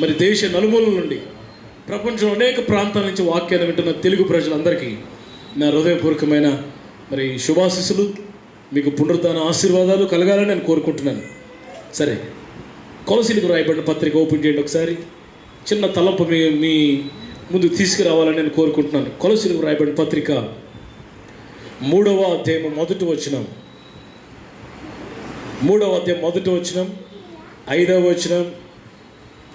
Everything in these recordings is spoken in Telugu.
మరి దేశ నలుమూలల నుండి, ప్రపంచం అనేక ప్రాంతాల నుంచి వాక్యాన్ని వింటున్న తెలుగు ప్రజలందరికీ నా హృదయపూర్వకమైన మరి శుభాశీస్సులు, మీకు పునరుద్ధాన ఆశీర్వాదాలు కలగాలని నేను కోరుకుంటున్నాను. సరే, కొలసీలకు రాయబడిన పత్రిక ఓపెన్ చేయండి ఒకసారి. చిన్న తలంపు మీ ముందు తీసుకురావాలని నేను కోరుకుంటున్నాను. కొలసీలకు రాయబడిన పత్రిక 3వ అధ్యాయం మొదటి వచనం, 3వ అధ్యాయం మొదటి వచనం, 5వ వచనం,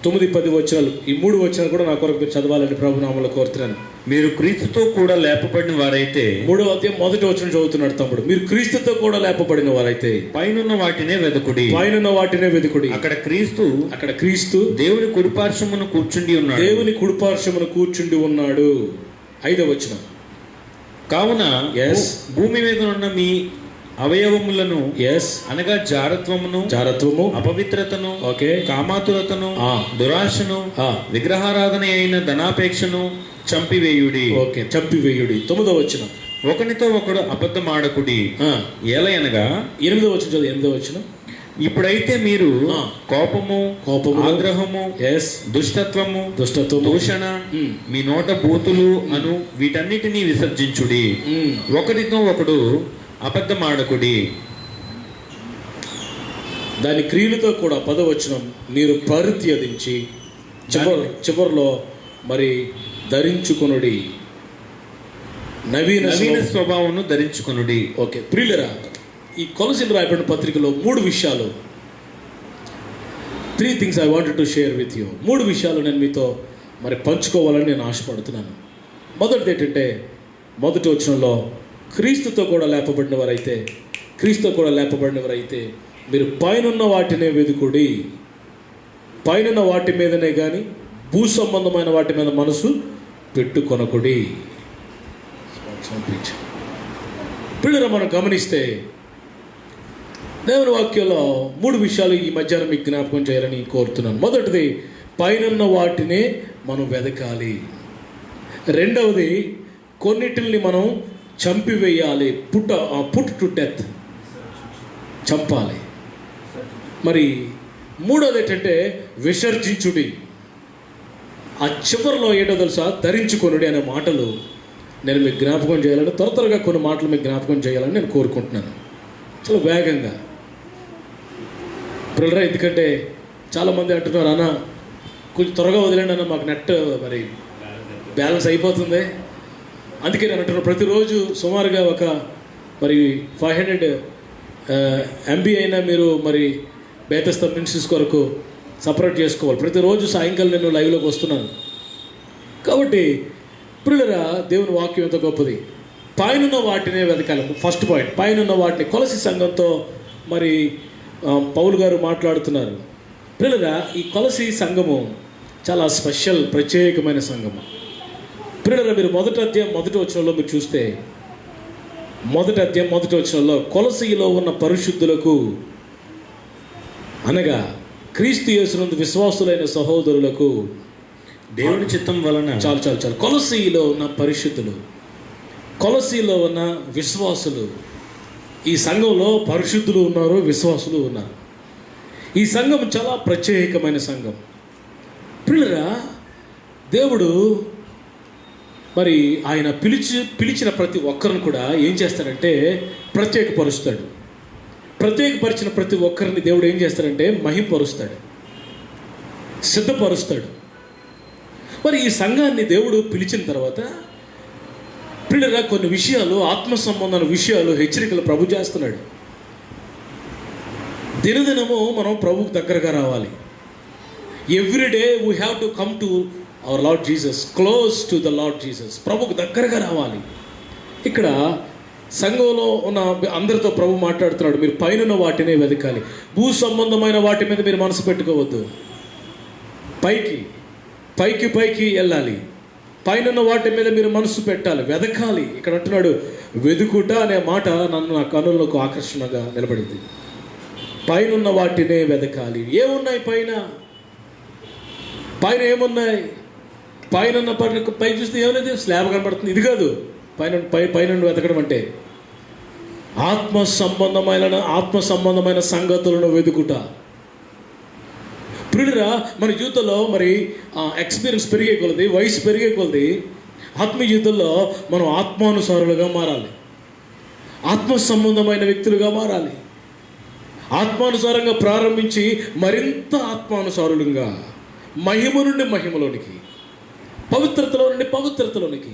9, 10 వచనాలు. ఈ 3 వచనాలు కూడా నా కొరకు మీరు చదవాలని ప్రభు నామములో కోరుతున్నాను. మీరు క్రీస్తుతో కూడా లేపబడిన వారైతే, 3వ అధ్యాయం మొదటి వచనం చదువుతున్నాడు తమ్ముడు. మీరు క్రీస్తుతో కూడా లేపబడిన వారైతే పైనున్న వాటినే వెదకుడి, పైనున్న వాటినే వెదుకుడి. అక్కడ క్రీస్తు దేవుని కుడిపార్శ్వమున కూర్చుండి ఉన్నాడు, దేవుని కుడిపార్శ్వమున కూర్చుండి ఉన్నాడు. 5వ వచనం, కావున భూమి మీద ఉన్న మీ అవయవములను అనగా జారత్వము, అపవిత్రతను, కామాతురతను, దురాశను, విగ్రహారాధన అయిన ధనాపేక్షను చంపివేయుడి. చంపివేయుడి. 9వ వచనం, ఒకనితో ఒకడు అబద్ధమాడకుడి, ఏలయనగా 8వ వచనం, 8వ వచనం, ఇప్పుడైతే మీరు కోపము, ఆగ్రహము, దుష్టత్వము, దూషణ, మీ నోట బూతులు అను వీటన్నిటినీ విసర్జించుడి. ఒకరితో ఒకడు అబద్ధమాడకుడి. దాని క్రియలతో కూడా 10వ వచనం, మీరు పరిత్యజించి చివరిలో మరి ధరించుకొనుడి, నవీన స్వభావం ధరించుకొనుడి. ఓకే ప్రియులరా, ఈ కొలసీలు రాయబడిన పత్రికలో 3 విషయాలు, 3 things I wanted to share with you. 3 విషయాలు నేను మీతో మరి పంచుకోవాలని నేను ఆశపడుతున్నాను. మొదటిది ఏంటంటే, మొదటి వచనంలో క్రీస్తుతో కూడా లేపబడిన వారైతే మీరు పైనున్న వాటినే వెదుకుడి. పైనున్న వాటి మీదనే కానీ భూ సంబంధమైన వాటి మీద మనసు పెట్టుకొనకుడి. పిల్లలు మనం గమనిస్తే దేవుని వాక్యంలో 3 విషయాలు ఈ మధ్యాహ్నం మీకు జ్ఞాపకం చేయాలని కోరుతున్నాను. మొదటిది, పైనున్న వాటినే మనం వెదకాలి. రెండవది, కొన్నిటిని మనం చంపివేయాలి, పుట్ టు డెత్, చంపాలి. మరి మూడోది ఏంటంటే విసర్జించుడి. ఆ చివరిలో ఏంటో తెలుసా, ధరించుకొనుడి అనే మాటలు నేను మీకు జ్ఞాపకం చేయాలని, త్వరగా కొన్ని మాటలు మీకు జ్ఞాపకం చేయాలని నేను కోరుకుంటున్నాను, చాలా వేగంగా. పిల్లరా, ఎందుకంటే చాలామంది అంటున్నారు, అన్న కొంచెం త్వరగా వదిలేండి అన్న, మాకు నెట్ మరి బ్యాలెన్స్ అయిపోతుంది. అందుకే నేను అంటున్నాను, ప్రతిరోజు సుమారుగా ఒక మరి 500 MB అయినా మీరు మరి బేతస్తా మినిస్ట్రీస్ కొరకు సపరేట్ చేసుకోవాలి. ప్రతిరోజు సాయంకాలం నేను లైవ్లోకి వస్తున్నాను. కాబట్టి పిల్లరా, దేవుని వాక్యం ఎంత గొప్పది. పైనున్న వాటినే వెతకాలి. ఫస్ట్ పాయింట్, పైనున్న వాటిని. కొలసి సంఘంతో మరి పౌలు గారు మాట్లాడుతున్నారు. పిల్లరా, ఈ కొలసి సంఘము చాలా స్పెషల్, ప్రత్యేకమైన సంఘము. పిల్లరా, మీరు మొదటి అధ్యాయం మొదటి వచనంలో మీరు చూస్తే, మొదటి అధ్యాయం మొదటి వచనంలో కొలసీలో ఉన్న పరిశుద్ధులకు, అనగా క్రీస్తు యేసునందు విశ్వాసులైన సహోదరులకు దేవుని చిత్తం వలన, చాలు కొలసీలో ఉన్న పరిశుద్ధులు, కొలసీలో ఉన్న విశ్వాసులు. ఈ సంఘంలో పరిశుద్ధులు ఉన్నారు, విశ్వాసులు ఉన్నారు. ఈ సంఘం చాలా ప్రత్యేకమైన సంఘం. పిల్లరా, దేవుడు మరి ఆయన పిలిచిన ప్రతి ఒక్కరిని కూడా ఏం చేస్తాడంటే ప్రత్యేకపరుస్తాడు. ప్రత్యేకపరిచిన ప్రతి ఒక్కరిని దేవుడు ఏం చేస్తాడంటే మహింపరుస్తాడు, సిద్ధపరుస్తాడు. మరి ఈ సంఘాన్ని దేవుడు పిలిచిన తర్వాత పిల్లరా, కొన్ని విషయాలు, ఆత్మ సంబంధమైన విషయాలు, హెచ్చరికలు ప్రభు చేస్తున్నాడు. దినదినము మనం ప్రభుకు దగ్గరగా రావాలి. Everyday we have to come to our Lord Jesus, close to the lord Jesus. ప్రభుకు దగ్గరగా రావాలి. ఇక్కడ సంఘంలో ఉన్న అందరితో ప్రభు మాట్లాడుతున్నాడు, మీరు పైనున్న వాటినే వెతకాలి. భూ సంబంధమైన వాటి మీద మీరు మనసు పెట్టుకోవద్దు. పైకి వెళ్ళాలి. పైనున్న వాటి మీద మీరు మనసు పెట్టాలి, వెతకాలి. ఇక్కడ అంటున్నాడు, వెదుకుట అనే మాట నా కనులకు ఆకర్షణగా నిలబడింది. పైనున్న వాటినే వెతకాలి. ఏమున్నాయి పైన ఏమున్నాయి? పై చూస్తే ఏమలేదు, స్లాబ్ కనబడుతుంది. ఇది కాదు పైన వెతకడం అంటే. ఆత్మ సంబంధమైన సంగతులను వెతుకుట. ప్రియులరా, మన జీవితంలో మరి ఎక్స్పీరియన్స్ పెరిగే కొలది, వయసు పెరిగే కొలది ఆత్మీయ జీవితంలో మనం ఆత్మానుసారులుగా మారాలి, ఆత్మ సంబంధమైన వ్యక్తులుగా మారాలి. ఆత్మానుసారంగా ప్రారంభించి మరింత ఆత్మానుసారులుగా, మహిమ నుండి మహిమలోనికి, పవిత్రతలో నుండి పవిత్రతలోనికి,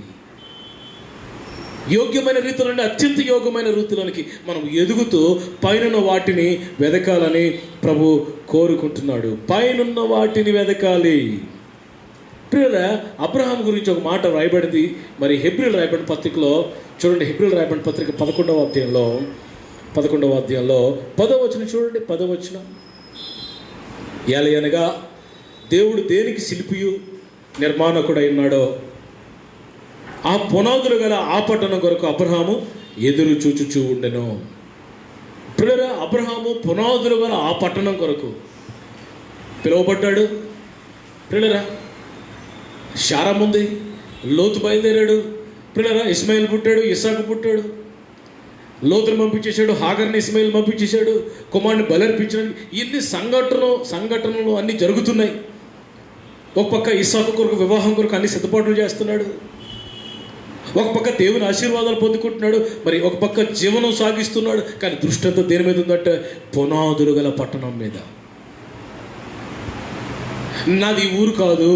యోగ్యమైన రీతిలో నుండి అత్యంత యోగ్యమైన రీతిలోనికి మనం ఎదుగుతూ పైనున్న వాటిని వెదకాలని ప్రభు కోరుకుంటున్నాడు. పైనున్న వాటిని వెదకాలి. ప్రియరా, అబ్రహాం గురించి ఒక మాట రాయబడింది మరి హెబ్రీయులు రాయబడిన పత్రికలో చూడండి. హెబ్రీయులు రాయబడిన పత్రిక 11వ అధ్యాయంలో 10వ వచనం చూడండి. 10వ వచనం, ఏలయనగా దేవుడు దేనికి శిల్పియు నిర్మాణకుడై ఉన్నాడో ఆ పునాదులు గల ఆ పట్టణం కొరకు అబ్రహాము ఎదురు చూచుచూ ఉండెను. ప్రియరా, అబ్రహాము పునాదులు గల ఆ పట్టణం కొరకు పిలువబడ్డాడు. ప్రియరా, శారం ఉంది, లోతు బయలుదేరాడు. ప్రియరా, ఇస్మాయిల్ పుట్టాడు, ఇస్సాకు పుట్టాడు. లోతును పంపించేశాడు, హాగర్ని ఇస్మాయిల్ పంపించేశాడు, కుమారుని బలర్పించాడు. ఇన్ని సంఘటనలు అన్నీ జరుగుతున్నాయి. ఒక పక్క ఇస్సాకు కొరకు వివాహం కొరకు అన్ని సిద్ధపాట్లు చేస్తున్నాడు, ఒక పక్క దేవుని ఆశీర్వాదాలు పొందుకుంటున్నాడు, మరి ఒక పక్క జీవనం సాగిస్తున్నాడు. కానీ దృష్టి అంతా దేని మీద ఉందంటే పునాదులు గల పట్టణం మీద. నాది ఊరు కాదు,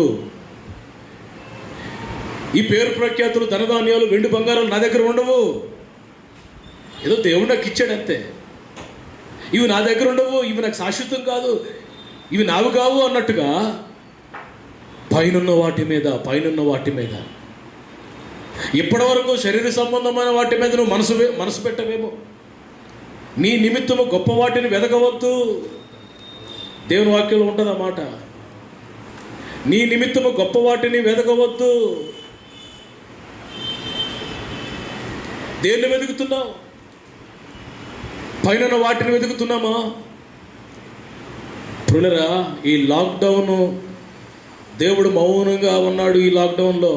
ఈ పేరు ప్రఖ్యాతులు, ధనధాన్యాలు, వెండి బంగారాలు నా దగ్గర ఉండవు. ఏదో దేవుడు నాకు ఇచ్చాడు అంతే. ఇవి నా దగ్గర ఉండవు, ఇవి నాకు శాశ్వతం కాదు, ఇవి నావి కావు అన్నట్టుగా పైనున్న వాటి మీద ఇప్పటి వరకు శరీర సంబంధమైన వాటి మీద నువ్వు మనసు పెట్టవేమో. నీ నిమిత్తము గొప్ప వాటిని వెదకవద్దు. దేవుని వాక్యంలో ఉంటుంది ఆ మాట. నీ నిమిత్తము గొప్ప వాటిని వెదకవద్దు. దేన్ని వెతుకుతున్నావు? పైన వాటిని వెతుకుతున్నామా? ప్రియులారా, ఈ లాక్డౌన్ దేవుడు మౌనంగా ఉన్నాడు. ఈ లాక్డౌన్లో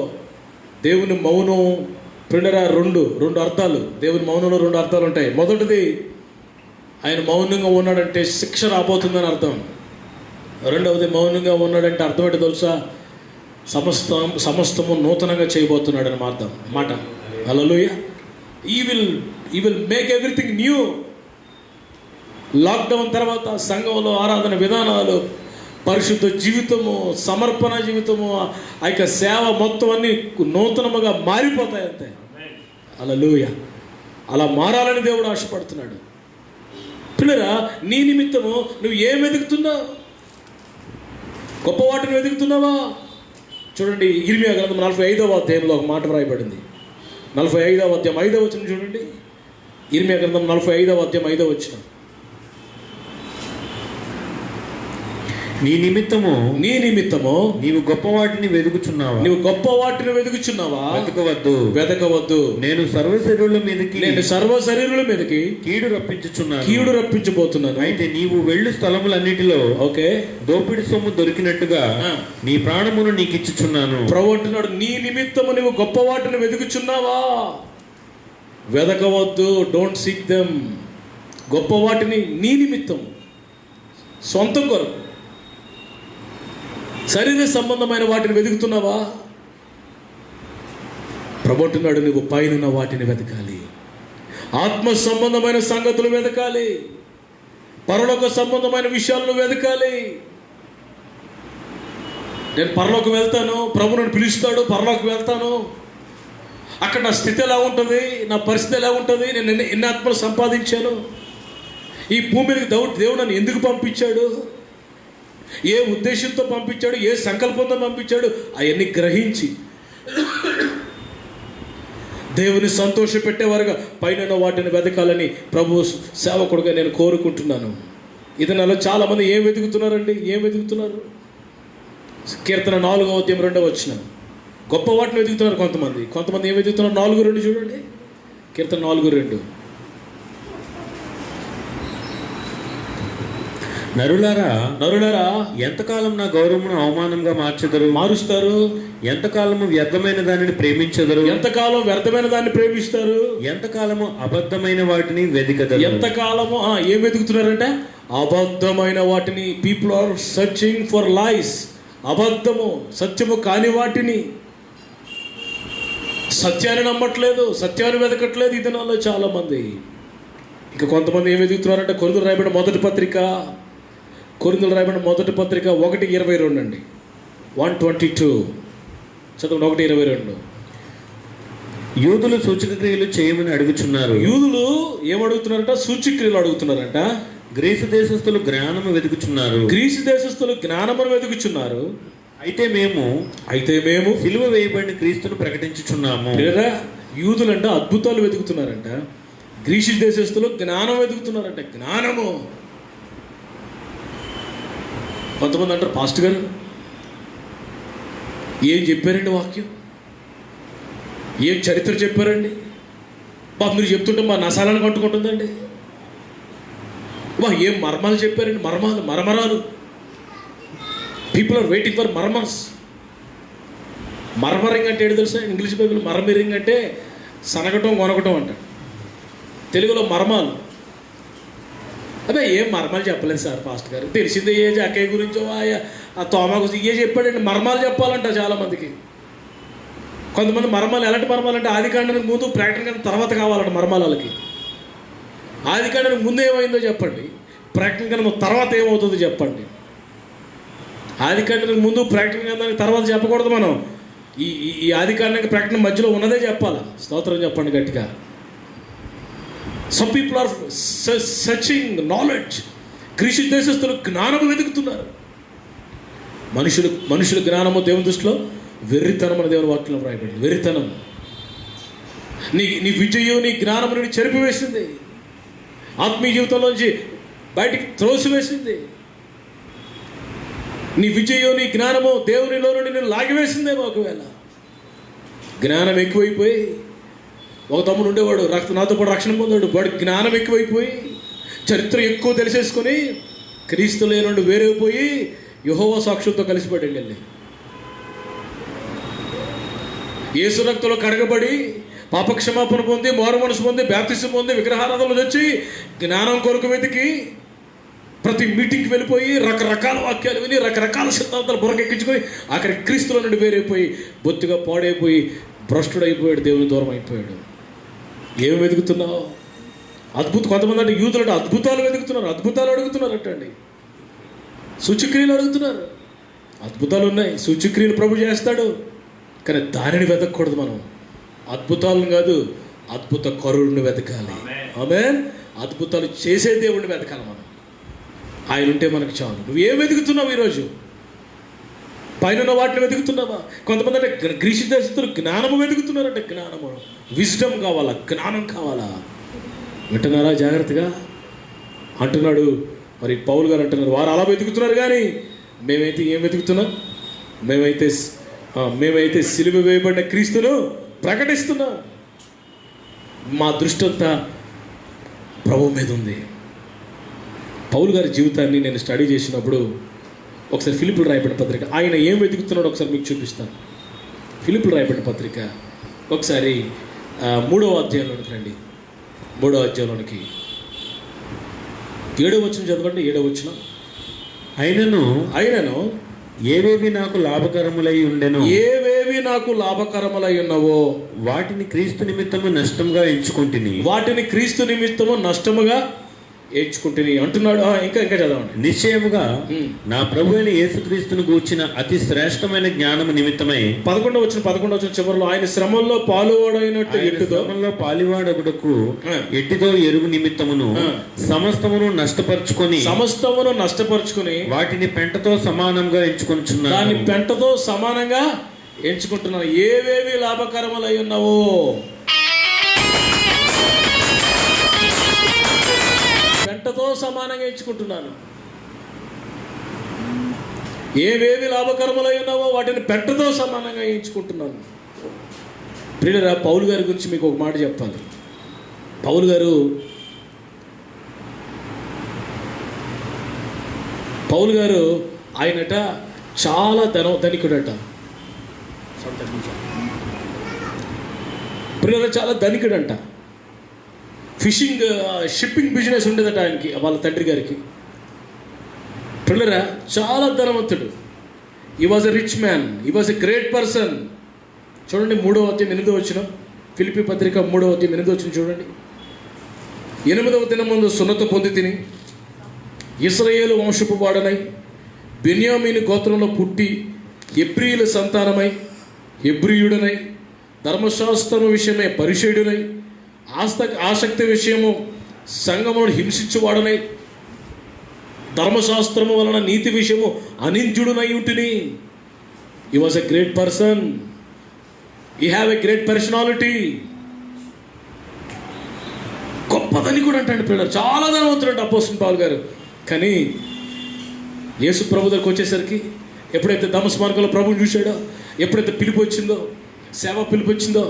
దేవుని మౌనం ప్రియులారా రెండు అర్థాలు. దేవుని మౌనంలో 2 అర్థాలు ఉంటాయి. మొదటిది, ఆయన మౌనంగా ఉన్నాడంటే శిక్ష రాబోతుందని అర్థం. రెండవది, మౌనంగా ఉన్నాడంటే అర్థం ఏంటో తెలుసా? సమస్తము నూతనంగా చేయబోతున్నాడు అని మాట. హల్లెలూయా. ఈ will make everything new. Lockdown తర్వాత సంఘంలో ఆరాధన విధానాలు, పరిశుద్ధ జీవితము, సమర్పణ జీవితము, ఆ యొక్క సేవ మొత్తం అన్నీ నూతనముగా మారిపోతాయి అంతే. హల్లెలూయా. అలా మారాలని దేవుడు ఆశపడుతున్నాడు. పిల్లరా, నీ నిమిత్తము నువ్వు ఏం వెతుకుతున్నావు? గొప్ప వాటిని వెతుకుతున్నావా? చూడండి, ఇర్మియా గ్రంథం 45వ అధ్యాయంలో ఒక మాట వ్రాయబడింది. 45వ అధ్యాయం 5వ వచనం చూడండి. ఇర్మియా గ్రంథం 45వ అధ్యాయం 5వ వచనం. నీ నిమిత్తము నీవు గొప్ప వాటిని వెతుకుచున్నావా? వెతకవద్దు. నేను సర్వ శరీరుల మీదకి కీడు రప్పించబోతున్నాను. అయితే నీవు వెళ్ళు స్థలములన్నిటిలో దోపిడి సొమ్ము దొరికినట్టుగా నీ ప్రాణమును నీకు ఇచ్చుచున్నాను. ప్రభు అంటున్నాడు, నీ నిమిత్తము నువ్వు గొప్ప వాటిని వెతుకుచున్నావా? వెతకవద్దు. Don't seek them. గొప్ప వాటిని నీ నిమిత్తం, సొంతం కొరకు, శరీర సంబంధమైన వాటిని వెతుకుతున్నావా? ప్రభు అంటున్నాడు, నువ్వు పైన వాటిని వెతకాలి. ఆత్మ సంబంధమైన సంగతులు వెతకాలి. పరలోక సంబంధమైన విషయాలను వెతకాలి. నేను పరలోకం వెళ్తాను, ప్రభు నన్ను పిలుస్తాడు, పరలోకం వెళ్తాను. అక్కడ నా స్థితి ఎలా ఉంటుంది, నా పరిస్థితి ఎలా ఉంటుంది, నేను ఎన్ని ఆత్మలు సంపాదించాను, ఈ భూమి మీదకి దేవుడు నన్ను ఎందుకు పంపించాడు, ఏ ఉద్దేశంతో పంపించాడు, ఏ సంకల్పంతో పంపించాడు, అవన్నీ గ్రహించి దేవుని సంతోషపెట్టేవారుగా పైన వాటిని వెతకాలని ప్రభు సేవకుడుగా నేను కోరుకుంటున్నాను. ఇది నాలో చాలామంది ఏం వెతుకుతున్నారు? కీర్తన 4వ అధ్యాయం 2వ వచనం. గొప్ప వాటిని వెతుకుతున్నారు కొంతమంది ఏం వెతుకుతున్నారు? 4:2 చూడండి. కీర్తన 4:2. నరులారా ఎంతకాలం నా గౌరవమును అవమానంగా మారుస్తారు? ఎంతకాలము వ్యర్థమైన దానిని ప్రేమించెదరు? ఎంతకాలం వ్యర్థమైన దాన్ని ప్రేమిస్తారు? ఎంతకాలము అబద్ధమైన వాటిని వెతికెదరు? ఎంతకాలము ఏం వెతుకుతున్నారంటే అబద్ధమైన వాటిని. పీపుల్ ఆర్ సర్చింగ్ ఫర్ లైస్. అబద్ధము, సత్యము కాని వాటిని. సత్యాన్ని నమ్మట్లేదు, సత్యాన్ని వెతకట్లేదు ఈ దినాల్లో చాలామంది. ఇంకా కొంతమంది ఏం వెతుకుతున్నారంటే కొరింథీయులకు రాయబడిన మొదటి పత్రిక 1:22 అండి. 1:22 చదవండి. 1:22. యూదులు సూచక క్రియలు చేయమని అడుగుచున్నారు. యూదులు ఏమడుగుతున్నారంట? సూచక్రియలు అడుగుతున్నారంట. గ్రీసు దేశస్థులు జ్ఞానము వెతుకుచున్నారు. గ్రీసు దేశస్థులు జ్ఞానమును వెతుకుచున్నారు. అయితే మేము సిలువ వేయబడిన క్రీస్తును ప్రకటించుచున్నాము. యూదులంట అద్భుతాలు వెతుకుతున్నారంట, గ్రీసు దేశస్థులు జ్ఞానం వెతుకుతున్నారంట. జ్ఞానము. కొంతమంది అంటారు, పాస్టర్ గారు ఏం చెప్పారండి, వాక్యం ఏం చరిత్ర చెప్పారండి, బాబు మీరు చెప్తుంటే మా నసాలను కట్టుకుంటుందండి, బా ఏం మర్మాలు చెప్పారండి, మర్మరాలు. People are waiting for murmurs. Murmuring అంటే ఏంటి తెలుసా? ఇంగ్లీష్ బైబిల్ మర్మరింగ్ అంటే సనగటం, కొనగటం అంట. తెలుగులో మర్మాలు. అదే ఏం మర్మాలు చెప్పలేదు సార్ పాస్టర్ గారు, తెలిసిందే ఏ అక్కయ్య గురించో ఆ తోమా గురించి ఏ చెప్పాడండి. మర్మాలు చెప్పాలంట చాలామందికి. కొంతమంది మర్మాలు ఎలాంటి మర్మాలు అంటే ఆదికాండానికి ముందు, ప్రకటన తర్వాత కావాలంట మర్మాలు వాళ్ళకి. ఆదికాండానికి ముందు ఏమైందో చెప్పండి, ప్రకటన కన్నా తర్వాత ఏమవుతుందో చెప్పండి. ఆదికాండానికి ముందు, ప్రకటన గ్రంథానికి తర్వాత చెప్పకూడదు మనం. ఈ ఆదికాండానికి ప్రకటన మధ్యలో ఉన్నదే చెప్పాలి. స్తోత్రం చెప్పండి గట్టిగా. Some people are searching knowledge. Greece దేశస్థులు జ్ఞానము వెతుకుతున్నారు. మనుషుల జ్ఞానము దేవుని దృష్టిలో వెర్రితనం అని దేవుని వాక్యంలో రాయబడింది. వెర్రితనం. నీ విజయం, నీ జ్ఞానము నుండి చెరిపివేసింది. ఆత్మీయ జీవితంలోంచి బయటికి త్రోసివేసింది. నీ విజయం, నీ జ్ఞానము దేవునిలో నుండి నేను లాగివేసిందేమో. ఒకవేళ జ్ఞానం ఎక్కువైపోయి, ఒక తమ్ముడు ఉండేవాడు నాతో పాటు రక్షణ పొందాడు. వాడు జ్ఞానం ఎక్కువైపోయి, చరిత్ర ఎక్కువ తెలిసేసుకొని క్రీస్తులే నుండి వేరైపోయి యెహోవా సాక్షులతో కలిసిపోయాడు. వెళ్ళి యేసు రక్తంలో కడగబడి పాపక్షమాపణ పొంది, మారు మనసు పొంది, బాప్తిసం పొంది, విగ్రహారాధనలు వచ్చి జ్ఞానం కొరకు వెతికి ప్రతి మీటింగ్కి వెళ్ళిపోయి రకరకాల వాక్యాలు విని రకరకాల సిద్ధాంతాలు బుర్రకెక్కించుకొని అక్కడ క్రీస్తుల నుండి వేరైపోయి బొత్తిగా పాడైపోయి భ్రష్టుడైపోయాడు, దేవుని దూరం అయిపోయాడు. ఏమి వెతుకుతున్నావు? కొంతమంది అంటే యూదులు అంటే అద్భుతాలు వెతుకుతున్నారు, అద్భుతాలు అడుగుతున్నారటండి, సూచక్రియలు అడుగుతున్నారు. అద్భుతాలు ఉన్నాయి, సూచక్రియలు ప్రభు చేస్తాడు, కానీ దానిని వెతకూడదు మనం. అద్భుతాలను కాదు, అద్భుత కరుణ్ణి వెతకాలి. ఆమేన్. అద్భుతాలు చేసే దేవుడిని వెతకాలి మనం. ఆయన ఉంటే మనకు చాలు. నువ్వేం వెతుకుతున్నావు ఈరోజు? పైన వాటిని వెతుకుతున్నావా? కొంతమంది అంటే గ్రీసు దేశస్తులు జ్ఞానము వెతుకుతున్నారంటే, జ్ఞానము, విజ్డమ్ కావాలా, జ్ఞానం కావాలా. వింటున్నారా జాగ్రత్తగా? అంటున్నాడు మరి పౌలు గారు అంటున్నారు, వారు అలా వెతుకుతున్నారు కానీ మేమైతే ఏం వెతుకుతున్నాం? మేమైతే సిలువ వేయబడిన క్రీస్తును ప్రకటిస్తున్నాం. మా దృష్టి అంతా ప్రభు మీద ఉంది. పౌలు గారి జీవితాన్ని నేను స్టడీ చేసినప్పుడు ఒకసారి ఫిలిప్పులు రాయబడిన పత్రిక, ఆయన ఏం వెతుకుతున్నాడో ఒకసారి మీకు చూపిస్తాను. ఫిలిప్పులు రాయబడిన పత్రిక ఒకసారి 3వ అధ్యాయంలోనికి రండి. 3వ అధ్యాయంలోనికి 7వ వచనం చదవండి. 7వ వచనం. అయినను ఏవేవి నాకు లాభకరములై ఉండెను, ఏవేవి నాకు లాభకరములై ఉన్నవో వాటిని క్రీస్తు నిమిత్తము నష్టముగా ఎంచుకుంటుని, వాటిని క్రీస్తు నిమిత్తము నష్టముగా ఎంచుకుంటుని అంటున్నాడు. ఇంకా చదవండి. నిశ్చయముగా నా ప్రభు అయిన యేసుక్రీస్తును గూర్చిన అతి శ్రేష్టమైన జ్ఞానము నిమిత్తమై 11వ వచనం చివరిలో ఆయన శ్రమల్లో పాలువాడైనట్టు శ్రమల్లో పాలువాడొకడుకు ఎట్టిదో ఎరుగు నిమిత్తమును సమస్తమును నష్టపరుచుకొని వాటిని పెంటతో సమానంగా ఎంచుకుంటున్నాను. దాన్ని పెంటతో సమానంగా ఎంచుకుంటున్నాను. ఏవేవి లాభకరములై ఉన్నావో పెంటతో సమానంగా ఎంచుకుంటున్నాను. ఏవేవి లాభకరములై ఉన్నావో వాటిని పెంటతో సమానంగా ఎంచుకుంటున్నాను. ప్రియులారా, పౌలు గారి గురించి మీకు ఒక మాట చెప్పాలి. పౌలు గారు ఆయనట చాలా ధనికుడట. ప్రియులారా, చాలా ధనికుడంట. షిప్పింగ్ బిజినెస్ ఉండేదట ఆయనకి, వాళ్ళ తండ్రి గారికి. పిల్లరా చాలా ధనవంతుడు. He was a rich man, he was a great person. చూడండి 3వ అధ్యాయం 8వ వచనం, ఫిలిప్పీ పత్రిక 3వ అధ్యాయం 8వ వచనం చూడండి. 8వ దినమందు సున్నత పొంది తిని ఇశ్రాయేలు వంశపు వాడనై బెన్యామీను గోత్రంలో పుట్టి హెబ్రీయుల సంతానమై హెబ్రీయుడనై ధర్మశాస్త్రము విషయమై పరిశీయుడనై ఆసక్తి విషయము సంఘమును హింసించువాడనై ధర్మశాస్త్రము వలన నీతి విషయము అనింద్యుడునై ఉంటిని. He was a great person, he have a great personality. గొప్పదని కూడా అంటాడు పిల్లలు, చాలా ధనవంతుడు అంటే అపోస్తలుడు పౌలు గారు. కానీ యేసు ప్రభు దగ్గరికి వచ్చేసరికి ఎప్పుడైతే దమస్కు మార్గంలో ప్రభువుని చూశాడో, ఎప్పుడైతే పిలుపు వచ్చిందో, సేవ పిలుపు వచ్చిందో,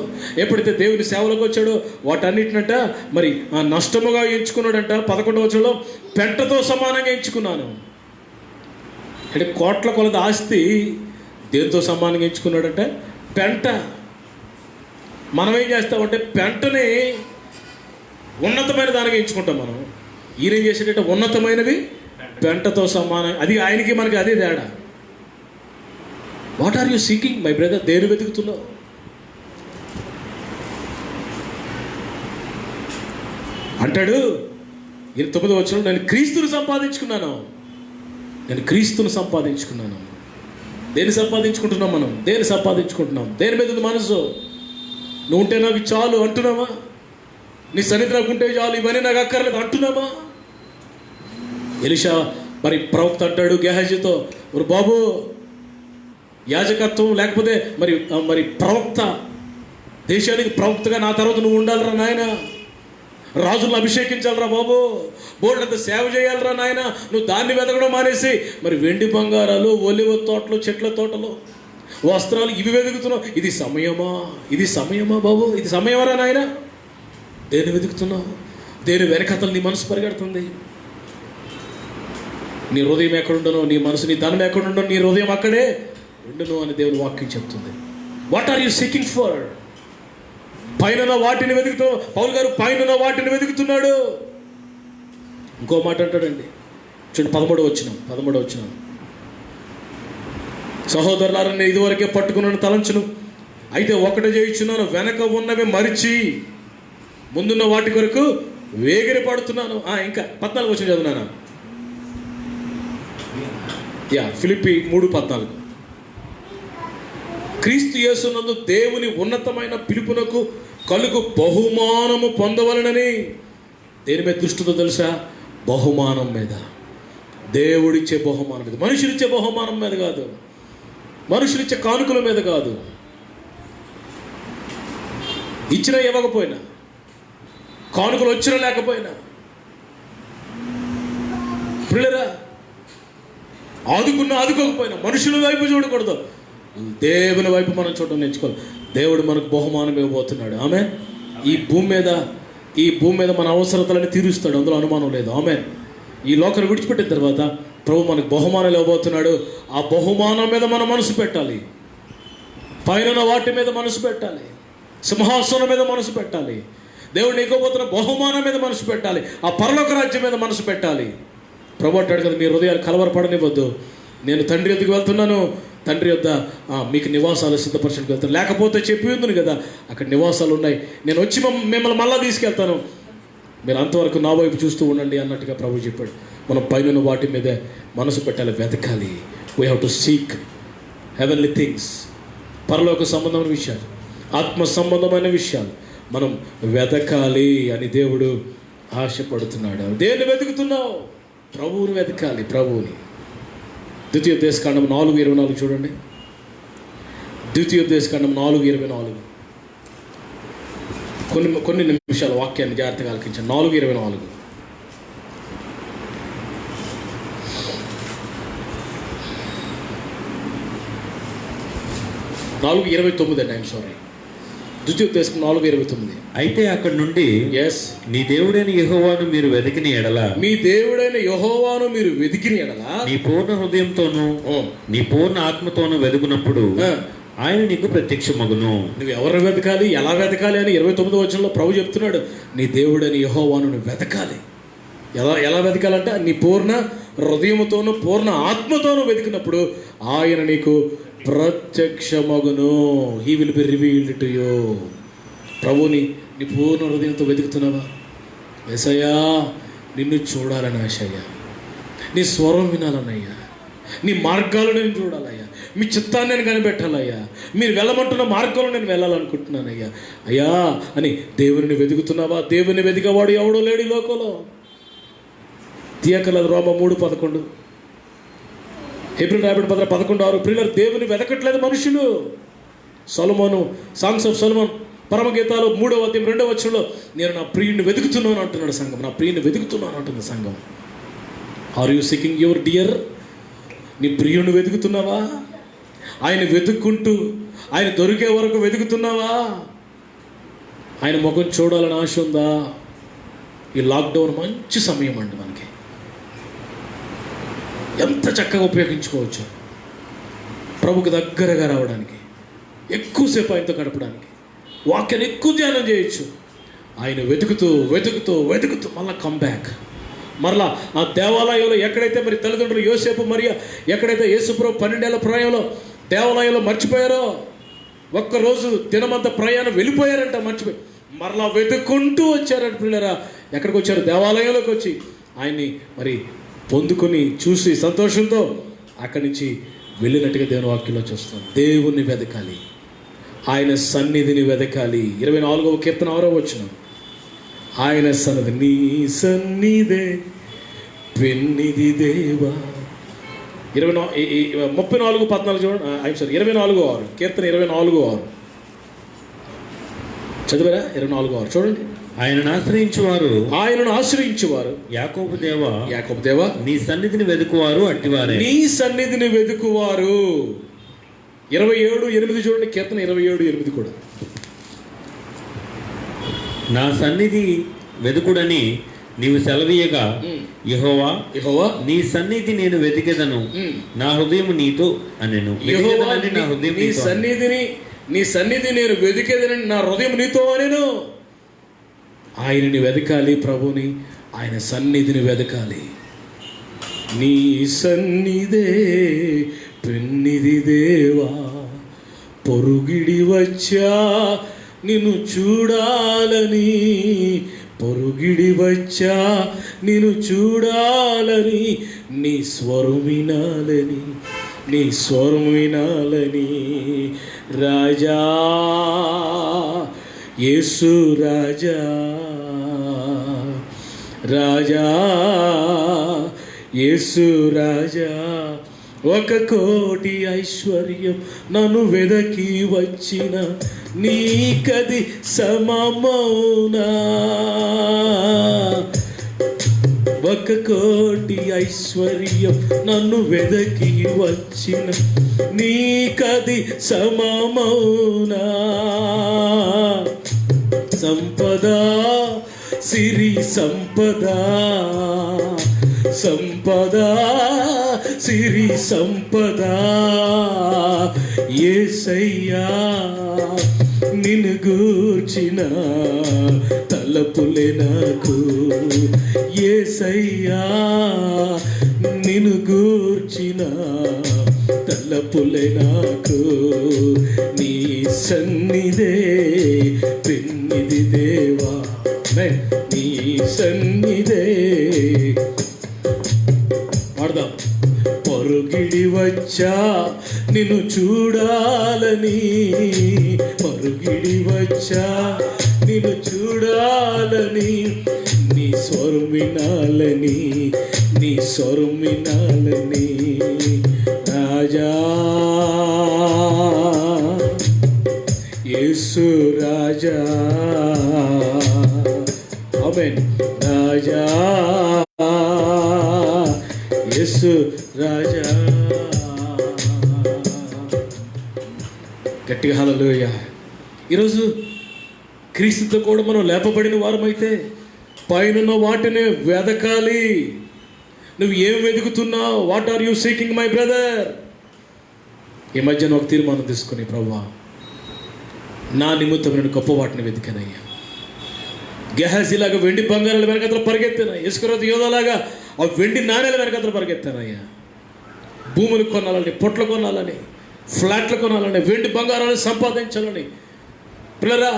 ఎప్పుడైతే దేవుని సేవలోకి వచ్చాడో వాటన్నిటినంట మరి నష్టముగా ఎంచుకున్నాడంట. 11వ వచనంలో పెంటతో సమానంగా ఎంచుకున్నాను అంటే కోట్ల కొలది ఆస్తి దేనితో సమానంగా ఎంచుకున్నాడంట? పెంట. మనం ఏం చేస్తామంటే పెంటని ఉన్నతమైన దానిగా ఎంచుకుంటాం మనం. ఈయన ఏం చేసేటంటే ఉన్నతమైనవి పెంటతో సమానం. అది ఆయనకి మనకి అదే తేడా. What are you seeking my brother? దేని వెతుకుతున్నావు? అంటాడు 9వ వచనం, నేను క్రీస్తుని సంపాదించుకున్నాను. నేను క్రీస్తుని సంపాదించుకున్నాను. దేన్ని సంపాదించుకుంటున్నాం మనం? దేన్ని సంపాదించుకుంటున్నాం? దేని మీద ఉంది మనసు? నువ్వు ఉంటే నాకు చాలు అంటున్నావా? నీ సన్నిధి నాకు ఉంటే చాలు, ఇవన్నీ నాకు అక్కర్లేదు అంటున్నావా? ఎలీషా మరి ప్రవక్త అంటాడు గెహజీతో, మరి బాబు యాజకత్వం లేకపోతే మరి మరి ప్రవక్త, దేశానికి ప్రవక్తగా నా తర్వాత నువ్వు ఉండాలిరా నాయన. రాజులను అభిషేకించాలరా బాబు, బోర్డంత సేవ చేయాలరా నాయన. నువ్వు దాన్ని వెతకడం మానేసి మరి వెండి బంగారాలు, ఒలివ తోటలు, చెట్ల తోటలు, వస్త్రాలు ఇవి వెతుకుతున్నావు. ఇది సమయమా? ఇది సమయమా బాబు? ఇది సమయమరా నాయన? దేన్ని వెతుకుతున్నావు? దేని వెనకతలు నీ మనసు పరిగెడుతుంది? నీ హృదయం ఎక్కడుండనో నీ మనసు, నీ ధనం ఎక్కడుండో నీ హృదయం అక్కడే ఉండును అని దేవుని వాక్యం చెప్తుంది. What are you seeking for? పైన వాటిని వెతుకుతావు. పౌలు గారు పైన వాటిని వెతుకుతున్నాడు. ఇంకో మాట అంటాడండి, చూడండి 13వ వచనం. సహోదరులారా, నేను ఇదివరకే పట్టుకున్నాను తలంచును, అయితే ఒకటి చేయుచున్నాను, వెనక ఉన్నవి మరిచి ముందున్న వాటి కొరకు వేగిరి పడుతున్నాను. ఇంకా 14వ వచనం చదువునానా? ఫిలిప్పీ 3:14. క్రీస్తు యేసునందు దేవుని ఉన్నతమైన పిలుపునకు కలుగు బహుమానము పొందవలనని. దేని మీద దృష్టితో తెలుసా? బహుమానం మీద. దేవుడిచ్చే బహుమానం మీద, మనుషులిచ్చే బహుమానం మీద కాదు, మనుషులిచ్చే కానుకల మీద కాదు. ఇచ్చినా ఇవ్వకపోయినా, కానుకలు వచ్చినా లేకపోయినా, పిల్లరా ఆదుకోకపోయినా మనుషుల వైపు చూడకూడదు, దేవుని వైపు మనం చూడడం నేర్చుకోవాలి. దేవుడు మనకు బహుమానం ఇవ్వబోతున్నాడు. ఆమె ఈ భూమి మీద మన అవసరతలని తీరుస్తాడు, అందులో అనుమానం లేదు. ఆమె ఈ లోకాన్ని విడిచిపెట్టిన తర్వాత ప్రభు మనకు బహుమానాలు ఇవ్వబోతున్నాడు. ఆ బహుమానం మీద మనం మనసు పెట్టాలి. పైన వాటి మీద మనసు పెట్టాలి. సింహాసనం మీద మనసు పెట్టాలి. దేవుడిని ఇవ్వబోతున్న బహుమానం మీద మనసు పెట్టాలి. ఆ పరలోక రాజ్యం మీద మనసు పెట్టాలి. ప్రభు అంటాడు కదా, మీ హృదయాలు కలవరపడనివ్వద్దు. నేను తండ్రి యొద్దకు వెళ్తున్నాను, తండ్రి యొద్ద మీకు నివాసాలు సిద్ధపరచడానికి వెళ్తాను. లేకపోతే చెప్పి ఉంది కదా, అక్కడ నివాసాలు ఉన్నాయి, నేను వచ్చి మిమ్మల్ని మళ్ళా తీసుకెళ్తాను, మీరు అంతవరకు నా వైపు చూస్తూ ఉండండి అన్నట్టుగా ప్రభు చెప్పాడు. మనం పైన వాటి మీదే మనసు పెట్టాలి, వెతకాలి. We have to seek heavenly things. పరలోక సంబంధమైన విషయాలు, ఆత్మ సంబంధమైన విషయాలు మనం వెతకాలి అని దేవుడు ఆశపడుతున్నాడు. దేన్ని వెతుకుతున్నావు? ప్రభువుని వెతకాలి, ప్రభువుని. ద్వితీయోపదేశకాండం 4:24 చూడండి. ద్వితీయోపదేశకాండం 4:24. కొన్ని నిమిషాలు వాక్యాన్ని జాగ్రత్తగా ఆలకించండి. 4:24. 4:29 అండి. ఐఎమ్ సారీ, ద్వితీయోపదేశం 4:29. అయితే అక్కడ నుండి నీ దేవుడైన యెహోవాను మీరు వెతికిన ఎడల, మీ దేవుడైన యెహోవాను మీరు వెతికిన ఎడల, నీ పూర్ణ హృదయంతోనూ నీ పూర్ణ ఆత్మతోనూ వెతుకున్నప్పుడు ఆయన నీకు ప్రత్యక్షమగును. నువ్వు ఎవరు వెతకాలి, ఎలా వెతకాలి అని 29వ వచనంలో ప్రభు చెప్తున్నాడు. నీ దేవుడైన యెహోవాను నువ్వు వెతకాలి. ఎలా వెతకాలంటే నీ పూర్ణ హృదయముతోనూ పూర్ణ ఆత్మతోనూ వెతికినప్పుడు ఆయన నీకు ప్రత్యక్షమగును. He will be revealed to you. ప్రభుని నీ పూర్ణ హృదయంతో వెతుకుతున్నావా? యేసయ్యా, నిన్ను చూడాలని ఆశయ్యా, నీ స్వరం వినాలన్నయ్యా, నీ మార్గాలు నేను చూడాలయ్యా, మీ చిత్తాన్ని నేను కనిపెట్టాలయ్యా, మీరు వెళ్ళమంటున్న మార్గంలో నేను వెళ్ళాలనుకుంటున్నానయ్యా అయ్యా అని దేవుని వెతుకుతున్నావా? దేవుని వెతికేవాడు ఎవడో లేడు ఈ లోకంలో. తీయకలేదు రోమ 3:11, హెబ్రీ రాబిడ్ 11:6. ప్రియులారా, దేవుని వెతకట్లేదు మనుషులు. సొలొమోను, సాంగ్స్ ఆఫ్ సొలొమోన్ పరమగీతాలు 3వ అధ్యాయం 2వ వచనంలో నేను నా ప్రియుని వెతుకుతున్నాను అంటున్నాడు సంఘం. నా ప్రియుని వెతుకుతున్నాను అంటుంది సంఘం. Are you seeking your dear? నీ ప్రియుని వెతుకుతున్నావా? ఆయన వెతుక్కుంటూ ఆయన దొరికే వరకు వెతుకుతున్నావా? ఆయన ముఖం చూడాలని ఆశ ఉందా? ఈ లాక్డౌన్ మంచి సమయం అండి, మనకి ఎంత చక్కగా ఉపయోగించుకోవచ్చు. ప్రభుకి దగ్గరగా రావడానికి, ఎక్కువసేపు ఆయనతో గడపడానికి, వాక్యాన్ని ఎక్కువ ధ్యానం చేయొచ్చు. ఆయన వెతుకుతూ వెతుకుతూ వెతుకుతూ మళ్ళీ కమ్బ్యాక్. మరలా ఆ దేవాలయంలో ఎక్కడైతే మరి తల్లిదండ్రులు యోసేపు మరియా ఎక్కడైతే యేసుప్రభు 12 ఏళ్ల ప్రయాణంలో దేవాలయంలో మర్చిపోయారో, ఒక్కరోజు దినమంతా ప్రయాణం వెళ్ళిపోయారంట, మర్చిపోయి మరలా వెతుక్కుంటూ వచ్చారంట. పిల్లరా, ఎక్కడికి వచ్చారు? దేవాలయంలోకి వచ్చి ఆయన్ని మరి పొందుకొని చూసి సంతోషంతో అక్కడి నుంచి వెళ్ళినట్టుగా దేవుని వాక్యంలో చూస్తాం. దేవుణ్ణి వెతకాలి, ఆయన సన్నిధిని వెతకాలి. 24వ కీర్తన 6వ వచనం, ఆయన సన్నిధి, నీ సన్నిధే పెన్నిధి దేవా. 34:14 చూడండి. 24:6 కీర్తన 24:6 చదివారా? 24:6 చూడండి. ఆయనను ఆశ్రయించువారు యాకోబు దేవా నీ సన్నిధిని వెతుకువారు అట్టివారే. నీ సన్నిధిని వెతుకువారు. 27:8 చూడండి. కీర్తన 27:8 కూడా, నా సన్నిధి వెతుకుడని నీవు సెలవీయగా యెహోవా నీ సన్నిధి నేను వెతికెదను, నా హృదయం నీతో అనెను. నీ సన్నిధి నేను వెతికేదనని నా హృదయం నీతో అనెను. ఆయనని వెతకాలి, ప్రభుని, ఆయన సన్నిధిని వెతకాలి. నీ సన్నిధే పెన్నిధి దేవా, పొరుగిడి వచ్చా నిన్ను చూడాలని, పొరుగిడి వచ్చా నిన్ను చూడాలని, నీ స్వరం వినాలని, నీ స్వరం వినాలని. రాజా యేసు రాజా, రాజా యేసు రాజా, 1,000,000 ఐశ్వర్యం నన్ను వెదకి వచ్చిన నీకది సమమౌనా. 1,000,000 ఐశ్వర్యం నన్ను వెదకి వచ్చిన నీకది సమమౌనా. సంపద సిరి సంపద, సంపద సిరి సంపద, యేసయ్యా నిన్ను గూర్చిన తలపులే నాకు, యేసయ్యా నిన్ను గూర్చిన తలపులే నాకు. నీ సన్నిధే పెన్నిధి దేవా, నీ సన్నిధే. పాడదాం. పరుగిడి వచ్చా నిన్ను చూడాలని, పరుగిడి వచ్చా నిన్ను చూడాలని, నీ స్వరం వినాలని, నీ స్వరం వినాలని. రాజా యేసు రాజా, ఆమేన్. రాజా యేసు రాజా. గట్టిగా హల్లెలూయా. ఈరోజు క్రీస్తుతో కూడా మనం లేపబడిన వారమైతే పైనున్న వాటిని వెదకాలి. నువ్వు ఏం వెతుకుతున్నావు? What are you seeking my brother? ఈ మధ్యన ఒక తీర్మానం తీసుకుని, ప్రభువా నా నిమిత్తం నేను గొప్ప వాటిని వెతికానయ్యా. గెహాజీలాగా వెండి బంగారాల వెనకతలో పరిగెత్తిన, ఇస్కరోతు యోధాలాగా ఆ వెండి నాణ్యాల వెనకతలు పరిగెత్తానయ్యా. భూములు కొనాలని, పొట్లు కొనాలని, ఫ్లాట్లు కొనాలని, వెండి బంగారాలు సంపాదించాలని, పిల్లరా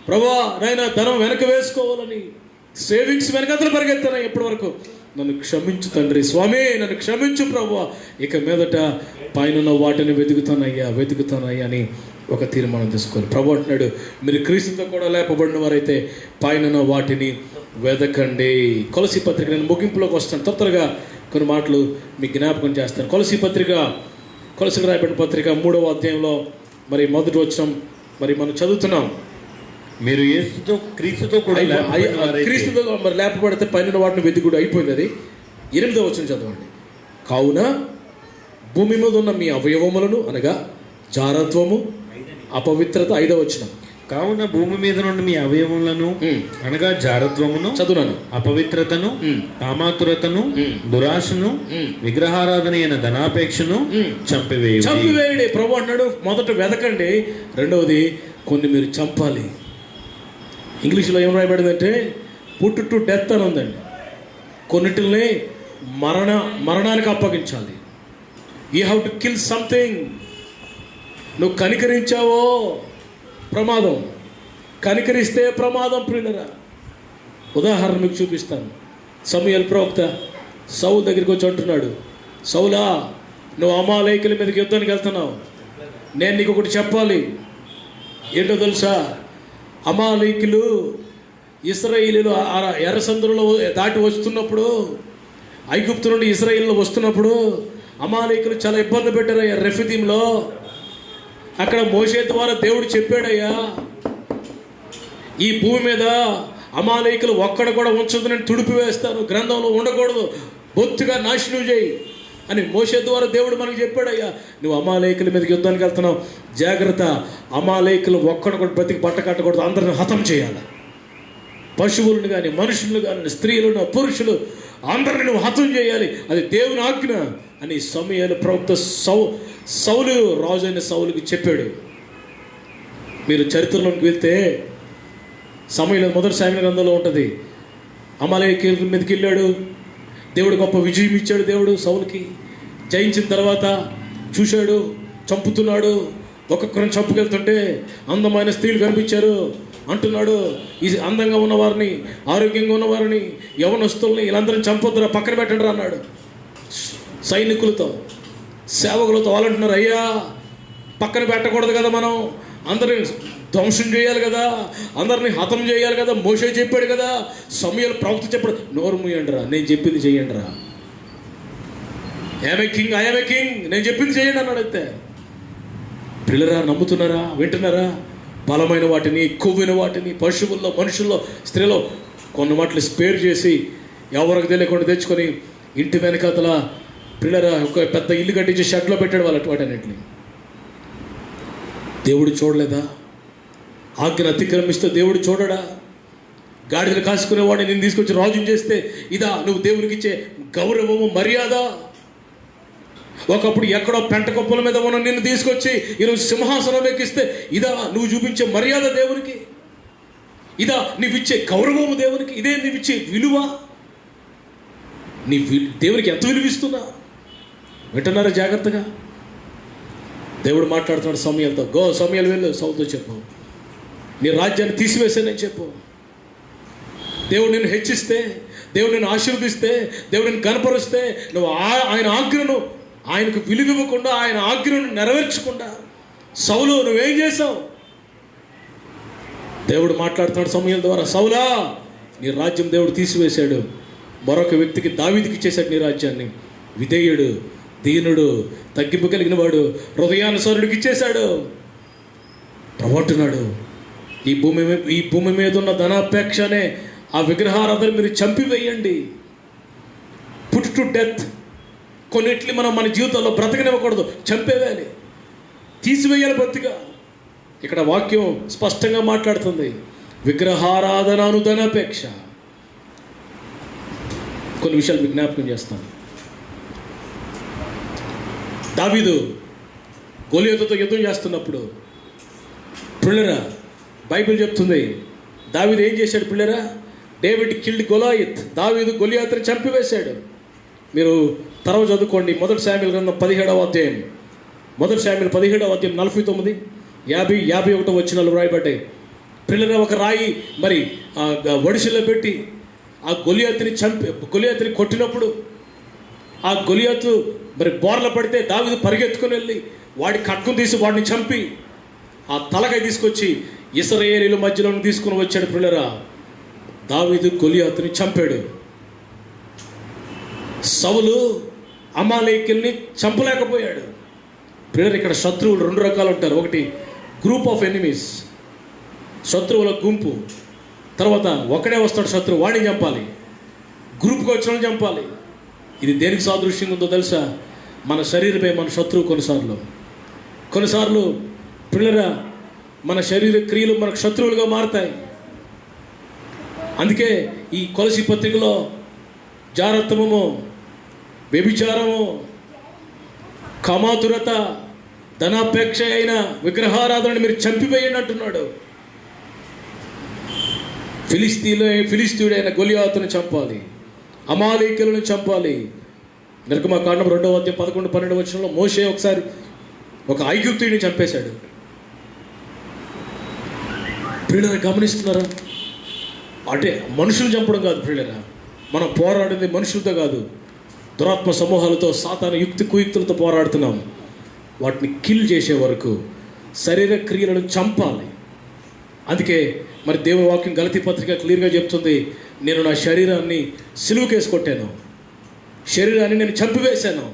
ప్రభా నాయన ధనం వెనక వేసుకోవాలని, సేవింగ్స్ వెనకతలు పరిగెత్తాను. ఎప్పటి వరకు నన్ను క్షమించు తండ్రి, స్వామి నన్ను క్షమించు ప్రభువా, ఇక మీదట పైన వాటిని వెతుకుతానయ్యా అని ఒక తీర్మానం తీసుకోవాలి. ప్రభు అంటున్నాడు, మీరు క్రీస్తుతో కూడా లేపబడిన వారైతే పైన వాటిని వెదకండి. కొలసీ పత్రిక, నేను ముగింపులోకి వస్తాను, త్వరగా కొన్ని మాటలు మీకు జ్ఞాపకం చేస్తాను. కొలసీకి రాయబడిన పత్రిక 3వ అధ్యాయంలో మరి మొదటి వచనం మరి మనం చదువుతున్నాం. మీరు క్రీస్తుతో కూడా క్రీస్తుతో మరి లేపబడితే పైన వాటిని వెతుకుడు అయిపోయింది. అది 8వ వచనం చదవండి. కావున భూమి మీద ఉన్న మీ అవయవములను అనగా జారత్వము, అపవిత్రత, 5వ వచనం. కావున భూమి మీద నుండి మీ అవయవములను అనగా జారత్వమును, చదువును, అపవిత్రతను, కామాతురతను, దురాశను, విగ్రహారాధన అయిన ధనాపేక్షను చంపివేయండి. ప్రభు అన్నాడు, మొదట వెదకండి, రెండవది కొన్ని మీరు చంపాలి. ఇంగ్లీష్లో ఏం రాయబడిందంటే పుట్ టు డెత్ అని ఉందండి. కొన్నిటిల్ని మరణానికి అప్పగించాలి. You have to kill something. నువ్వు కనికరించావో ప్రమాదం, కనికరిస్తే ప్రమాదం. ప్రియులరా, ఉదాహరణ మీకు చూపిస్తాను. సమూయేలు ప్రవక్త సౌలు దగ్గరికి వచ్చి అంటున్నాడు, సౌలా నువ్వు అమాలేకుల మీదకి యుద్ధానికి వెళ్తున్నావు, నేను నీకు ఒకటి చెప్పాలి. ఏంటో తెలుసా? అమాలేకులు ఇశ్రాయేలీయులు ఎర్ర సముద్రంలో దాటి వస్తున్నప్పుడు, ఐగుప్తు నుండి ఇశ్రాయేలు వస్తున్నప్పుడు అమాలేకులు చాలా ఇబ్బంది పెట్టారయ్యా. రెఫీదీంలో అక్కడ మోషే ద్వారా దేవుడు చెప్పాడయ్యా, ఈ భూమి మీద అమాలేకులు ఒక్కడ కూడా ఉంచదు, నేను తుడిపి వేస్తాను, గ్రంథంలో ఉండకూడదు, బొత్తుగా నాశనం చేయి అని మోషే ద్వారా దేవుడు మనకు చెప్పాడయ్యా. నువ్వు అమాలేకుల మీదకి యుద్ధానికి వెళ్తున్నావు, జాగ్రత్త, అమాలేకులు ఒక్కడ కూడా బ్రతికి బట్ట కట్టకూడదు, అందరిని హతం చేయాలి. పశువులను కానీ, మనుషులను కానీ, స్త్రీలను, పురుషులు అందరిని నువ్వు హతం చేయాలి, అది దేవుని ఆజ్ఞ అని సమూయేలు ప్రవక్త సౌలు రాజు అయిన సౌలుకి చెప్పాడు. మీరు చరిత్రలోకి వెళ్తే సమూయేలు మొదటి సామెతల గ్రంథంలో ఉంటుంది. అమాలేకీయుల మీదకి వెళ్ళాడు, దేవుడు గొప్ప విజయం ఇచ్చాడు. దేవుడు సౌలుకి జయించిన తర్వాత చూశాడు, చంపుతున్నాడు, ఒక్కొక్కరిని చంపుకెళ్తుంటే అందమైన స్త్రీలు కనిపించారు. అంటున్నాడు, ఈ అందంగా ఉన్నవారిని, ఆరోగ్యంగా ఉన్నవారిని, యవనస్తుల్ని వీళ్ళందరినీ చంపొద్దురా, పక్కన పెట్టండి రా అన్నాడు. సైనికులతో, సేవకులతో వాళ్ళు అంటున్నారు, అయ్యా పక్కన పెట్టకూడదు కదా, మనం అందరిని ధ్వంసం చేయాలి కదా, అందరినీ హతం చేయాలి కదా, మోషే చెప్పాడు కదా, సమూయేలు ప్రవక్త చెప్పాడు. నోరు మూయండి రా, నేను చెప్పింది చేయండి రా. ఐఎమ్ ఏ కింగ్, నేను చెప్పింది చేయండి అన్నాడు. అయితే పిల్లరా, నమ్ముతున్నారా, వింటున్నారా? బలమైన వాటిని, కొవ్విన వాటిని, పశువుల్లో, మనుషుల్లో, స్త్రీలో కొన్ని మాటలు స్పేర్ చేసి ఎవరికి తెలియకుండా తెచ్చుకొని ఇంటి వెనకాతల పిల్లరా ఒక పెద్ద ఇల్లు కట్టించి షెడ్లో పెట్టాడు వాళ్ళు వాటన్నిటిని. దేవుడు చూడలేదా? ఆజ్ఞను అతిక్రమిస్తే దేవుడు చూడడా? గాడిదలు కాసుకునేవాడిని నేను తీసుకొచ్చి రాజుని చేస్తే ఇదా నువ్వు దేవునికి ఇచ్చే గౌరవము, మర్యాద? ఒకప్పుడు ఎక్కడో పెంట కుప్పల మీద ఉన్న నిన్ను తీసుకొచ్చి ఈరోజు సింహాసనం ఎక్కిస్తే ఇదా నువ్వు చూపించే మర్యాద దేవునికి? ఇదా నీవిచ్చే గౌరవము దేవునికి? ఇదే నీవిచ్చే విలువ? దేవునికి ఎంత విలువిస్తున్నా? వింటున్నారా జాగ్రత్తగా? దేవుడు మాట్లాడుతున్నాడు సమూయేలుతో. సమూయేలు వెళ్ళు, సౌలుతో చెప్పు, నీ రాజ్యాన్ని తీసివేసానని చెప్పు. దేవుడు నిన్ను హెచ్చిస్తే, దేవుడు నిన్ను ఆశీర్వదిస్తే, దేవుడు నిన్ను కనపరుస్తే, నువ్వు ఆయన ఆజ్ఞను, ఆయనకు విలువివ్వకుండా, ఆయన ఆజ్ఞను నెరవేర్చకుండా సౌలు నువ్వేం చేసావు? దేవుడు మాట్లాడుతున్నాడు సమూయేలు ద్వారా, సౌలా నీ రాజ్యం దేవుడు తీసివేశాడు, మరొక వ్యక్తికి, దావీదుకి ఇచ్చేశాడు నీ రాజ్యాన్ని. విధేయుడు, దీనుడు, తగ్గింపు కలిగిన వాడు, హృదయానుసారుడికి ఇచ్చేశాడు. ప్రవటున్నాడు, ఈ భూమి మీద ఉన్న ధనాపేక్షనే ఆ విగ్రహారాధన మీరు చంపివేయండి. Put to death. కొన్నిటిని మనం మన జీవితంలో బ్రతకనివ్వకూడదు, చంపేవేయాలి, తీసివేయాలి బొత్తిగా. ఇక్కడ వాక్యం స్పష్టంగా మాట్లాడుతుంది, విగ్రహారాధన అను ధనాపేక్ష. కొన్ని విషయాలు మీకు జ్ఞాపకం చేస్తాను. దావీదు గొలియాతుతో యుద్ధం చేస్తున్నప్పుడు పిల్లరా, బైబిల్ చెప్తుంది, దావీదు ఏం చేశాడు పిల్లరా? David killed Goliath. దావీదు గొలియాతుని చంపివేశాడు. మీరు తర్వాత చదువుకోండి. 1 శామ్యూయల్ గ్రంథం 17వ అధ్యాయం, 1 శామ్యూయల్ 17వ అధ్యాయం 49, 50, 51 వచనాలు రాయబడ్డాయి. పిల్లల ఒక రాయి మరి ఒడిసిలో పెట్టి ఆ గొలియాతుని కొట్టినప్పుడు ఆ గొలియాతు మరి బోర్ల పడితే దావీదు పరిగెత్తుకుని వెళ్ళి వాడి కట్టును తీసి వాడిని చంపి ఆ తలకాయ తీసుకొచ్చి ఇశ్రాయేలీయుల మధ్యలో తీసుకుని వచ్చాడు. పిల్లరా, దావీదు గొలియాతుని చంపాడు. సౌలు అమాలేకీయుల్ని చంపలేకపోయాడు. పిల్లలు, ఇక్కడ శత్రువులు 2 రకాలు ఉంటారు. ఒకటి గ్రూప్ ఆఫ్ ఎనిమీస్, శత్రువుల గుంపు. తర్వాత ఒకడే వస్తాడు శత్రువు, వాడిని చంపాలి. గ్రూప్కి వచ్చిన చంపాలి. ఇది దేనికి సాదృశ్యంగా ఉందో తెలుసా? మన శరీరమే మన శత్రువు. కొన్నిసార్లు పిల్లరా, మన శరీర క్రియలు మనకు శత్రువులుగా మారుతాయి. అందుకే ఈ కొలసి పత్రికలో జారత్వము, వ్యభిచారము, కామాతురత, ధనాపేక్ష అయిన విగ్రహారాధనని మీరు చంపివేయండి అంటున్నాడు. ఫిలిస్తీయుడైన గొలియాతును చంపాలి, అమాలేకీయులను చంపాలి. నిర్గమకాండం 2వ అధ్యాయం 11, 12 వచనంలో మోషే ఒకసారి ఒక ఐగుప్తీయుడిని చంపేశాడు. ప్రియులరా, గమనిస్తున్నారా? అంటే మనుషులు చంపడం కాదు ప్రియులరా, మనం పోరాడింది మనుషులతో కాదు, దురాత్మ సమూహాలతో, సాతాను కుయుక్తులతో పోరాడుతున్నాం. వాటిని కిల్ చేసే వరకు శరీర క్రియలను చంపాలి. అందుకే మరి దేవుని వాక్యం గలతీ పత్రిక క్లియర్గా చెప్తుంది, నేను నా శరీరాన్ని సిలువకేసి కొట్టాను, శరీరాన్ని నేను చంపివేశాను.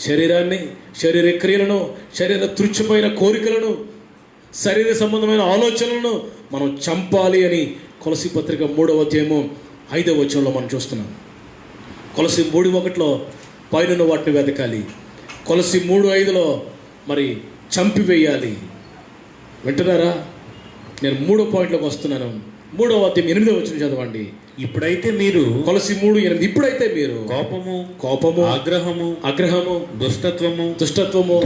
శరీర క్రియలను, శరీర తృచ్ఛమైన కోరికలను, శరీర సంబంధమైన ఆలోచనలను మనం చంపాలి అని కొలసి పత్రిక 3వ అధ్యాయము 5వ వచనంలో మనం చూస్తున్నాం. కొలసి 3:1 పైన వాటిని వెతకాలి. కొలసి 3:5 మరి చంపివేయాలి. వింటున్నారా? నేను 3వ పాయింట్లోకి వస్తున్నాను. 3వ అధ్యాయం 8వ వచనం చదవండి. ఇప్పుడైతే మీరు, కొలసి 3:8, ఇప్పుడైతే మీరు కోపము, ఆగ్రహము, దుష్టత్వము,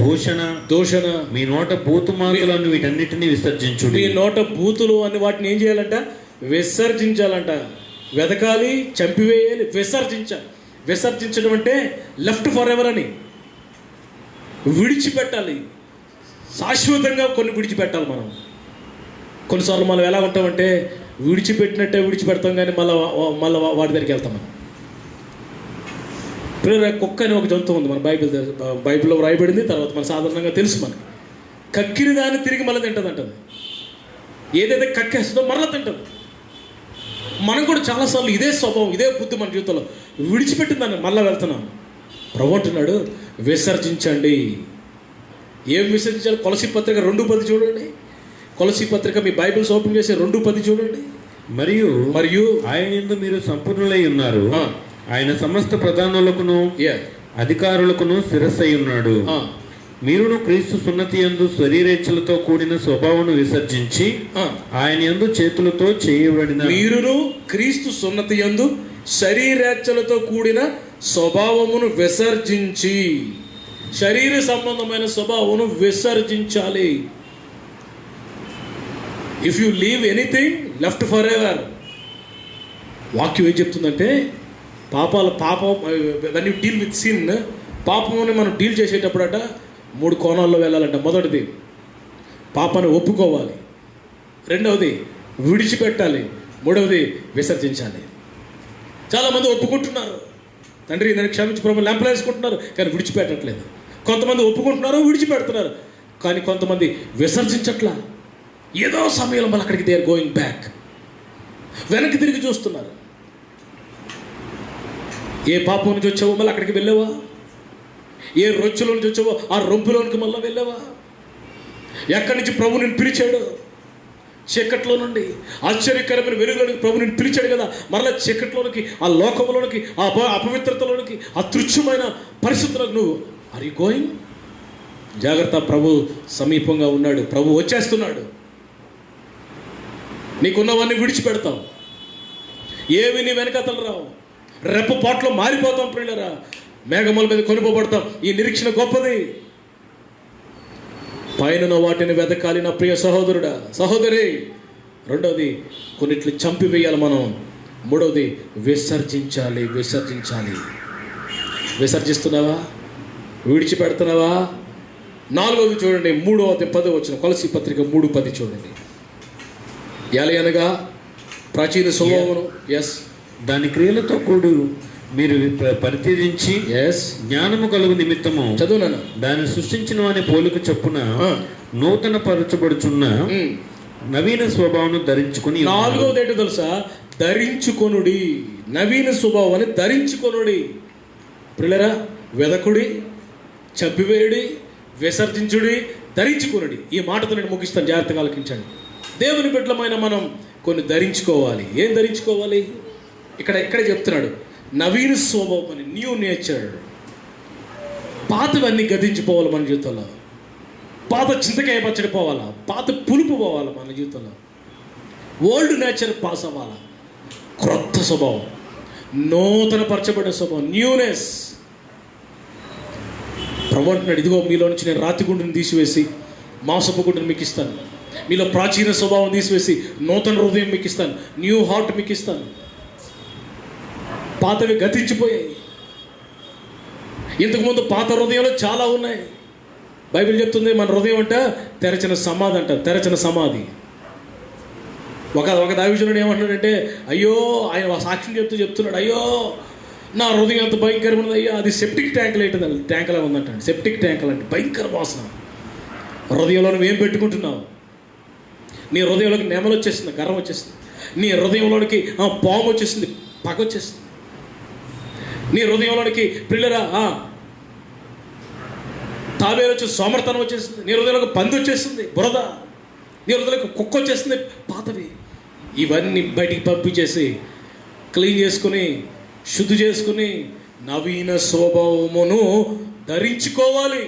దూషణ, మీ నోట బూతుమాటలను వీటన్నిటిని విసర్జించుడి. మీ నోట బూతులు అని వాటిని ఏం చేయాలంట? విసర్జించాలంట. వెతకాలి, చంపివేయాలి, విసర్జించడం అంటే లెఫ్ట్ ఫర్ ఎవర్ అని, విడిచిపెట్టాలి. శాశ్వతంగా కొన్ని విడిచిపెట్టాలి. కొన్నిసార్లు మనం ఎలా ఉంటామంటే విడిచిపెట్టినట్టే విడిచిపెడతాం, కానీ మళ్ళీ వాటి దగ్గరికి వెళ్తాం. కుక్క అని ఒక జంతువు ఉంది, మన బైబిల్లో రాయబడింది. తర్వాత మన సాధారణంగా తెలుసు, మనకి కక్కిన దాన్ని తిరిగి మళ్ళీ తింటుంది అంటది. ఏదైతే కక్కేస్తుందో మరలా తింటుంది. మనం కూడా చాలాసార్లు ఇదే స్వభావం, ఇదే బుద్ధి మన జీవితంలో. విడిచిపెట్టిందాన్ని మళ్ళీ వెళ్తున్నాం. ప్రభు అంటున్నాడు, విసర్జించండి. ఏం విసర్జించాలి? కొలసి పత్రిక 2:10 చూడండి. కొలసి పత్రిక మీ బైబిల్స్ ఓపెన్ చేసి 2:10 చూడండి. మరియు ఆయన యందు మీరు సంపూర్ణులై ఉన్నారు, ఆయన సమస్త ప్రధానులకును అధికారులకును శిరస్సై ఉన్నాడు. మీరును క్రీస్తు సున్నతి యందు శరీరేచ్ఛలతో కూడిన స్వభావమును విసర్జించి ఆయన యందు చేతులతో చేయబడిన, మీరును క్రీస్తు సున్నతి యందు శరీరేచ్ఛలతో కూడిన స్వభావమును విసర్జించి, శరీర సంబంధమైన స్వభావమును విసర్జించాలి. If you leave anything left for ever. వాక్యం ఏం చెప్తుందంటే, పాపం when you deal with sin, పాపముని మనం డీల్ చేసేటప్పుడట 3 కోణాల్లో వెళ్ళాలంట. మొదటిది పాపాన్ని ఒప్పుకోవాలి, రెండవది విడిచిపెట్టాలి, మూడవది విసర్జించాలి. చాలామంది ఒప్పుకుంటున్నారు, తండ్రి దాన్ని క్షమించి ప్రభు లెంపలేసుకుంటున్నారు, కానీ విడిచిపెట్టట్లేదు. కొంతమంది ఒప్పుకుంటున్నారు, విడిచిపెడుతున్నారు, కానీ కొంతమంది విసర్జించట్లా. ఏదో సమయంలో మళ్ళీ అక్కడికి దే ఆర్ గోయింగ్ బ్యాక్, వెనక్కి తిరిగి చూస్తున్నారు. ఏ పాపం నుంచి వచ్చావో మళ్ళీ అక్కడికి వెళ్ళావా? ఏ రొచ్చులో నుంచి వచ్చావో ఆ రొంపులోనికి మళ్ళీ వెళ్ళావా? ఎక్కడి నుంచి ప్రభు నిన్ను పిలిచాడు? చీకట్లో నుండి ఆశ్చర్యకరమైన వెలుగులోనికి ప్రభు నిన్ను పిలిచాడు కదా. మరలా చీకట్లోనికి, ఆ లోకంలోనికి, ఆ అపవిత్రతలోనికి, ఆ తుచ్చమైన పరిస్థితులకు నువ్వు ఆర్ యు గోయింగ్? జాగ్రత్త, ప్రభు సమీపంగా ఉన్నాడు, ప్రభు వచ్చేస్తున్నాడు. నీకున్నవన్నీ విడిచిపెడతాం, ఏవి నీ వెనకతలు రావు. రెప్పపాట్లో మారిపోతాం ప్రియులరా, మేఘముల మీద కొనుకోబడతాం. ఈ నిరీక్షణ గొప్పది. పైన వాటిని వెతకాలి నా ప్రియ సహోదరుడా, సహోదరి. రెండవది కొన్నిట్లు చంపివేయాలి మనం. మూడవది విసర్జించాలి. విసర్జిస్తున్నావా? విడిచిపెడుతున్నావా? 4వది చూడండి, 3:10 కొలసీ పత్రిక 3:10 చూడండి. ఎలయనగా ప్రాచీన స్వభావమును దాని క్రియలతో కూడు మీరు పరిత్యజించి జ్ఞానము కలుగు నిమిత్తము చదువునాను దాన్ని సృష్టించిన వాని పోలిక చొప్పున నూతన పరచబడుచున్న నవీన స్వభావం ధరించుకుని. 4వది ఏంటో తెలుసా? ధరించుకొనుడి. నవీన స్వభావాన్ని ధరించుకొనుడి. పిల్లరా, వెదకుడి, చంపివేయుడి, విసర్జించుడి, ధరించుకొనుడి. ఈ మాటతో నేను ముగిస్తాను, జాగ్రత్తగా ఆలకించండి. దేవుని బిడ్డలమైన మనం కొన్ని ధరించుకోవాలి. ఏం ధరించుకోవాలి? ఇక్కడ చెప్తున్నాడు, నవీన స్వభావం అని, న్యూ నేచర్. పాతవన్నీ గతించిపోవాలి మన జీవితంలో. పాత చింతకాయ పచ్చడి పోవాలా, పాత పులుపు పోవాలా మన జీవితంలో. ఓల్డ్ నేచర్ పాస్ అవ్వాలా. క్రొత్త స్వభావం, నూతన పరచబడిన స్వభావం, న్యూనెస్. ప్రభు అంటున్నాడు, ఇదిగో మీలో నుంచి నేను రాతి గుండుని తీసివేసి మాంసపు గుండుని మీకు ఇస్తాను. మీలో ప్రాచీన స్వభావం తీసివేసి నూతన హృదయం మీకు ఇస్తాను, న్యూ హార్ట్ మీకు ఇస్తాను. పాతవి గతించిపోయాయి. ఇంతకుముందు పాత హృదయంలో చాలా ఉన్నాయి. బైబిల్ చెప్తుంది మన హృదయం అంట తెరచిన సమాధి అంట, తెరచిన సమాధి. ఒక దైవజనుడు ఏమంటున్నాడంటే, అయ్యో, ఆయన సాక్ష్యం చెప్తున్నాడు, అయ్యో నా హృదయం అంత భయంకరమైనది, అయ్యో అది సెప్టిక్ ట్యాంక్లా ఉందంట. సెప్టిక్ ట్యాంక్ అంటే భయంకర వాసన. హృదయంలో నువ్వేం పెట్టుకుంటున్నావు? నీ హృదయంలోకి నెమలు వచ్చేస్తుంది, గర్వం వచ్చేస్తుంది. నీ హృదయంలోనికి పాము వచ్చేస్తుంది, పగ వచ్చేస్తుంది. నీ హృదయంలోనికి పిల్లరా తాబేలు వచ్చి సోమర్తనం వచ్చేస్తుంది. నీ హృదయంలోకి పంది వచ్చేస్తుంది, బురద. నీ హృదయంలోకి కుక్క వచ్చేస్తుంది, పాతవి. ఇవన్నీ బయటికి పంపించేసి క్లీన్ చేసుకుని, శుద్ధి చేసుకుని, నవీన స్వభావమును ధరించుకోవాలి.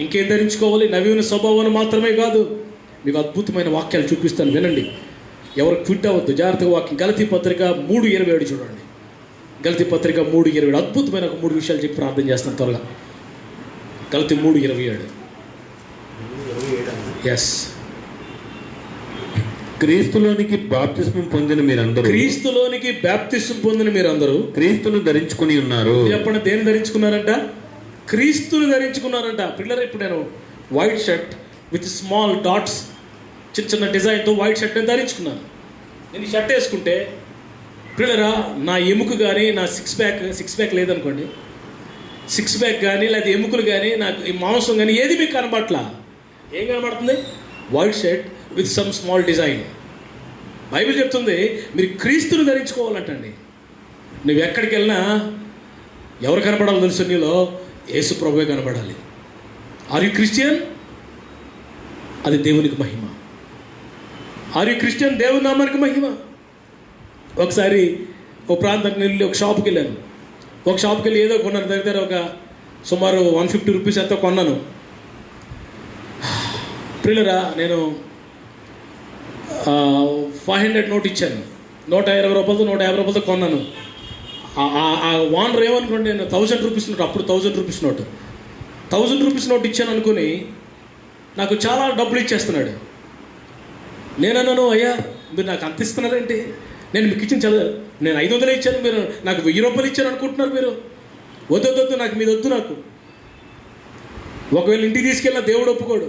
ఇంకేం ధరించుకోవాలి? నవీన స్వభావాన్ని మాత్రమే కాదు. మీకు అద్భుతమైన వాక్యాలు చూపిస్తాను, వినండి. ఎవరు క్విట్ అవ్వద్దు, జాగ్రత్తగా వాక్యం. గలతీ పత్రిక 3:27 చూడండి. గలతీ పత్రిక 3:27 అద్భుతమైన 3 విషయాలు చెప్పి ప్రార్థన చేస్తాను త్వరగా. గలతీ 3:27. క్రీస్తులోనికి బాప్తిస్మం పొందిన మీరందరూ, క్రీస్తులోనికి బాప్తిస్మం పొందిన మీరందరూ క్రీస్తును ధరించుకుని ఉన్నారు. చెప్పండి, దేన్ని ధరించుకున్నారంట? క్రీస్తుని ధరించుకున్నారంట. పిల్లలు, ఇప్పుడు నేను white shirt with small dots, చిన్న చిన్న డిజైన్తో వైట్ షర్ట్ నేను ధరించుకున్నాను. నేను ఈ షర్ట్ వేసుకుంటే పిల్లరా, నా ఎముక కానీ, నా సిక్స్ ప్యాక్ లేదనుకోండి, సిక్స్ ప్యాక్ కానీ లేదా ఎముకలు కానీ, నాకు ఈ మాంసం కానీ ఏది మీకు కనబట్లా. ఏం కనబడుతుంది? White shirt with some small design. Bible చెప్తుంది మీరు క్రీస్తుని ధరించుకోవాలంటండి. నువ్వు ఎక్కడికి వెళ్ళినా ఎవరు కనపడాలో తెలుసు? నీలో యేసు ప్రభువే కనపడాలి. Are you Christian? అది దేవునికి మహిమ. Are you Christian? దేవుని నామానికి మహిమ. ఒకసారి ఒక ప్రాంతానికి వెళ్ళి ఒక షాప్కి వెళ్ళాను. ఒక షాప్కి వెళ్ళి ఏదో కొన్నాను, దగ్గర ఒక సుమారు 150 రూపీస్ ఎంతో కొన్నాను. ప్రియులరా, నేను 500 నోట్ ఇచ్చాను. 120 రూపాయలతో 150 రూపాయలతో కొన్నాను. ఆ ఓనర్ ఏమనుకోండి, నేను 1000 రూపీస్ నోట్, అప్పుడు 1000 రూపీస్ నోట్, 1000 రూపీస్ నోట్ ఇచ్చాను అనుకుని నాకు చాలా డబ్బులు ఇచ్చేస్తున్నాడు. నేనన్నాను, అయ్యా మీరు నాకు అంత ఇస్తున్నారేంటి? నేను మీకు ఇచ్చిన నేను 500 ఇచ్చాను, మీరు నాకు 1000 రూపాయలు ఇచ్చాను అనుకుంటున్నారు మీరు. వద్దు, నాకు మీద వద్దు. నాకు ఒకవేళ ఇంటికి తీసుకెళ్ళిన దేవుడు ఒప్పుకోడు.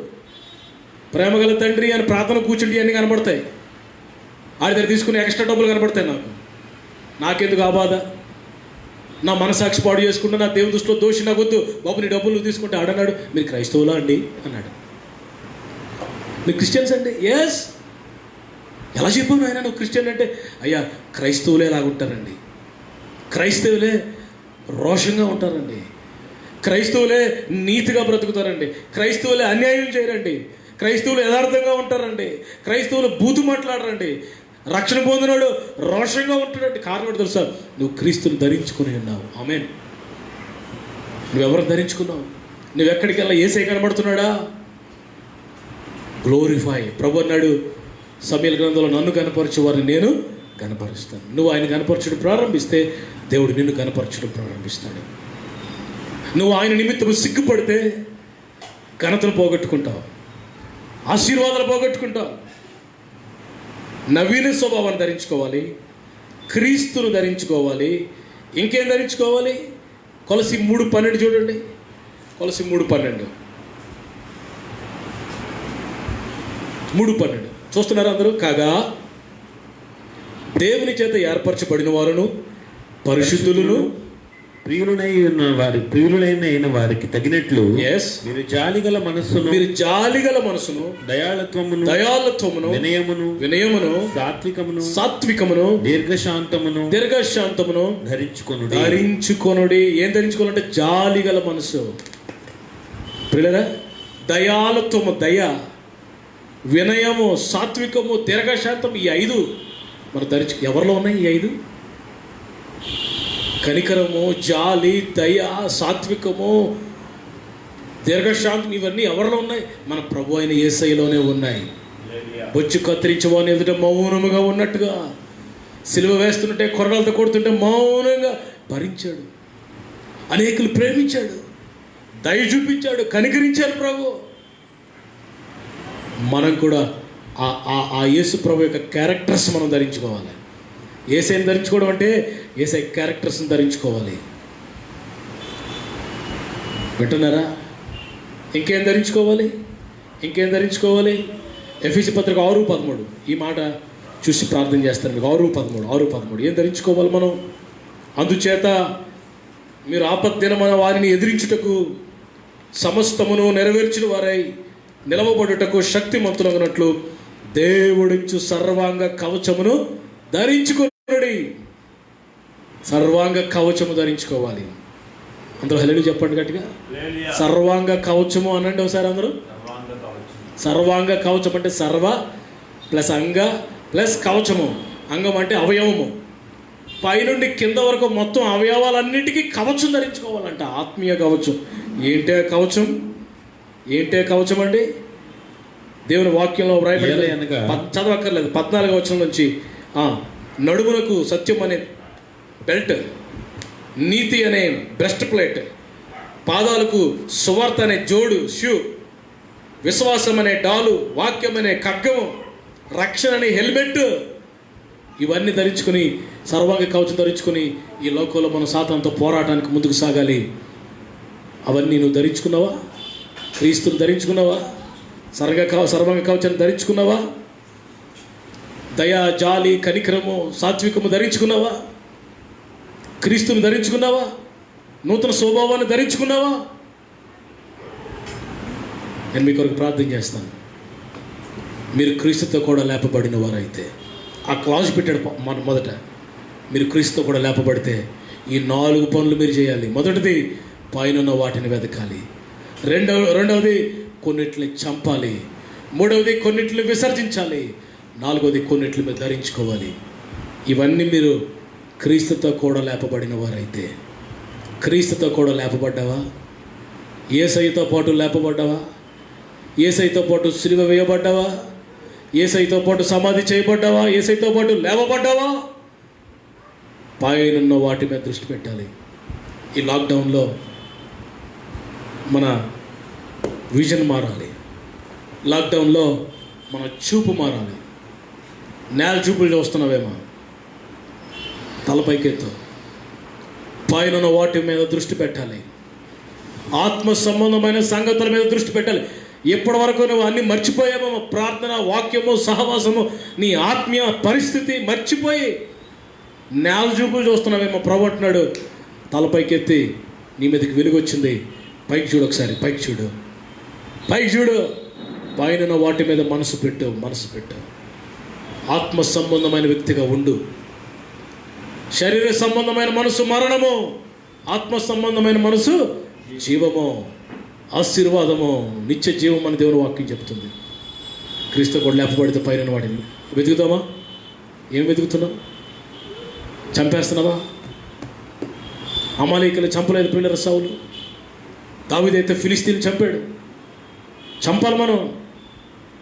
ప్రేమగల తండ్రి అని ప్రార్థన కూర్చుండి అన్నీ కనబడతాయి. ఆడి దగ్గర తీసుకుని ఎక్స్ట్రా డబ్బులు కనబడతాయి. నాకెందుకు ఆ బాధ? నా మనసాక్షి పాడు చేసుకుంటా, నా దేవుని దృష్టిలో దోషి, నాకు వద్దు బాబు, నీ డబ్బులు నువ్వు తీసుకుంటే. ఆడన్నాడు, మీరు క్రైస్తవులా అండి అన్నాడు. మీరు క్రిస్టియన్స్ అండి? ఎస్. ఎలా చెప్పాను ఆయన నువ్వు క్రిస్టియన్ అంటే? అయ్యా, క్రైస్తవులే ఎలాగుంటారండి, క్రైస్తవులే రోషంగా ఉంటారండి, క్రైస్తవులే నీతిగా బ్రతుకుతారండి, క్రైస్తవులే అన్యాయం చేయరండి, క్రైస్తవులు యథార్థంగా ఉంటారండి, క్రైస్తవులు బూతు మాట్లాడరండి, రక్షణ పొందినాడు రోషంగా ఉంటాడండి. కారణం తెలుసా? నువ్వు క్రీస్తుని ధరించుకుని ఉన్నావు. ఆమేన్. నువ్వెవరు ధరించుకున్నావు? నువ్వెక్కడికి వెళ్ళా యేసే కనబడుతున్నాడా? గ్లోరిఫై. ప్రభు అన్నాడు సమూయేలు గ్రంథంలో, నన్ను కనపరచు వారిని నేను కనపరుస్తాను. నువ్వు ఆయన కనపరచడం ప్రారంభిస్తే దేవుడు నిన్ను కనపరచడం ప్రారంభిస్తాడు. నువ్వు ఆయన నిమిత్తం సిగ్గుపడితే ఘనతను పోగొట్టుకుంటావు, ఆశీర్వాదాలు పోగొట్టుకుంటావు. నవీన స్వభావాన్ని ధరించుకోవాలి, క్రీస్తును ధరించుకోవాలి. ఇంకేం ధరించుకోవాలి? కొలసి 3:12 చూడండి. కొలసి 3:12 చూస్తున్నారు అందరూ? కాగా దేవుని చేత ఏర్పరచబడిన వారును పరిశుద్ధులను ప్రియులైన వారికి తగినట్లు మీరు జాలిగల మనస్సును దయాళత్వమును వినయమును సాత్వికమును దీర్ఘశాంతమును ధరించుకొనుడి. ఏం ధరించుకోవాలంటే జాలిగల మనసు. ప్రియులారా, దయాళత్వము, దయ, వినయము, సాత్వికము, దీర్ఘశాంతం, ఈ 5 మనం ఎవరిలో ఉన్నాయి? ఈ 5 కనికరము, జాలి, దయ, సాత్వికము, దీర్ఘశాంతం, ఇవన్నీ ఎవరిలో ఉన్నాయి? మన ప్రభు అయిన యేసయ్యలోనే ఉన్నాయి. బొచ్చు కత్తిరించవాని ఎదుట మౌనముగా ఉన్నట్టుగా, సిలువ వేస్తుంటే, కొరడాలతో కొడుతుంటే మౌనంగా భరించాడు. అనేకులు ప్రేమించాడు, దయ చూపించాడు, కనికరించాడు ప్రభు. మనం కూడా ఆ యేసు ప్రభు యొక్క క్యారెక్టర్స్ మనం ధరించుకోవాలి. యేసయ్యని ధరించుకోవడం అంటే యేసయ్య క్యారెక్టర్స్ని ధరించుకోవాలి. వింటున్నారా? ఇంకేం ధరించుకోవాలి? ఎఫెసీ పత్రిక 6:13 ఈ మాట చూసి ప్రార్థన చేస్తాను మీకు. 6:13 ఏం ధరించుకోవాలి మనం? అందుచేత మీరు ఆపద్దినమున వారిని ఎదిరించుటకు సమస్తమును నెరవేర్చిన వారై నిలవబడుటకు శక్తిమంతులగునట్లు దేవుడిచ్చు సర్వాంగ కవచమును ధరించుకోండి. సర్వాంగ కవచము ధరించుకోవాలి. అందరూ హల్లెలూయా చెప్పండి గట్టిగా. సర్వాంగ కవచము అనండి ఒకసారి అందరూ. సర్వాంగ కవచం అంటే సర్వ ప్లస్ అంగ ప్లస్ కవచము. అంగం అంటే అవయవము. పైనుండి కింద వరకు మొత్తం అవయవాలన్నిటికీ కవచం ధరించుకోవాలంట. ఆత్మీయ కవచం. ఏంటే కవచం అండి? దేవుని వాక్యంలో వ్రాయబడి చదవక్కర్లేదు. 14వ వచనం నుంచి నడుమునకు సత్యం అనే బెల్ట్, నీతి అనే బ్రెస్ట్ ప్లేట్, పాదాలకు సువార్త అనే జోడు షూ, విశ్వాసం అనే డాలు, వాక్యం అనే ఖడ్గము, రక్షణ అనే హెల్మెట్, ఇవన్నీ ధరించుకుని సర్వాంగ కవచం ధరించుకుని ఈ లోకంలో మనం సాతానుతో పోరాటానికి ముందుకు సాగాలి. అవన్నీ నువ్వు ధరించుకున్నావా? క్రీస్తుని ధరించుకున్నావా? సర్వాంగ కవచాన్ని ధరించుకున్నావా? దయ, జాలి, కనికరము, సాత్వికము ధరించుకున్నావా? క్రీస్తుని ధరించుకున్నావా? నూతన స్వభావాన్ని ధరించుకున్నావా? నేను మీ కొరకు ప్రార్థన చేస్తాను. మీరు క్రీస్తుతో కూడా లేపబడిన వారైతే, ఆ క్లాజ్ పెట్టాడు మొదట, మీరు క్రీస్తుతో కూడా లేపబడితే ఈ 4 పనులు మీరు చేయాలి. మొదటిది పైనున్న వాటిని వెతకాలి. రెండవది కొన్నిటిని చంపాలి. మూడవది కొన్నిటిని విసర్జించాలి. 4వది కొన్నిటిని మీరు ధరించుకోవాలి. ఇవన్నీ మీరు క్రీస్తుతో కూడా లేపబడిన వారైతే. క్రీస్తుతో కూడా లేపబడ్డావా? యేసయ్యతో పాటు లేపబడ్డావా? యేసయ్యతో పాటు సిలువ వేయబడ్డావా? యేసయ్యతో పాటు సమాధి చేయబడ్డావా? యేసయ్యతో పాటు లేవబడ్డావా? పైనున్న వాటి మీద దృష్టి పెట్టాలి. ఈ లాక్డౌన్లో మన విజన్ మారాలి. లాక్డౌన్లో మన చూపు మారాలి. నేల చూపులు చూస్తున్నావేమో, తలపైకెత్తు. పైన వాటి మీద దృష్టి పెట్టాలి. ఆత్మ సంబంధమైన సంగతుల మీద దృష్టి పెట్టాలి. ఇప్పటి వరకు నువ్వు అన్నీ మర్చిపోయామో, ప్రార్థన, వాక్యము, సహవాసము, నీ ఆత్మీయ పరిస్థితి మర్చిపోయి నేల చూపులు చూస్తున్నావేమో. ప్రభు అంటున్నాడు, తలపైకెత్తి నీ మీదకి వెలుగు వచ్చింది, పైకి చూడు, ఒకసారి పైకి చూడు, పైకి చూడు. పైన వాటి మీద మనసు పెట్టు. ఆత్మ సంబంధమైన వ్యక్తిగా ఉండు. శరీర సంబంధమైన మనసు మరణము, ఆత్మ సంబంధమైన మనసు జీవము, ఆశీర్వాదము, నిత్య జీవం అని దేవుని వాక్యం చెప్తుంది. క్రీస్తు కూడా లేపబడితే పైన వాటిని వెతుకుతామా? ఏం వెతుకుతున్నావు? చంపేస్తున్నావా? అమాలేకులు చంపలేదు పిల్లల సౌలు. దావీదైతే ఫిలిస్తీన్లు చంపాడు. చంపాలి. మనం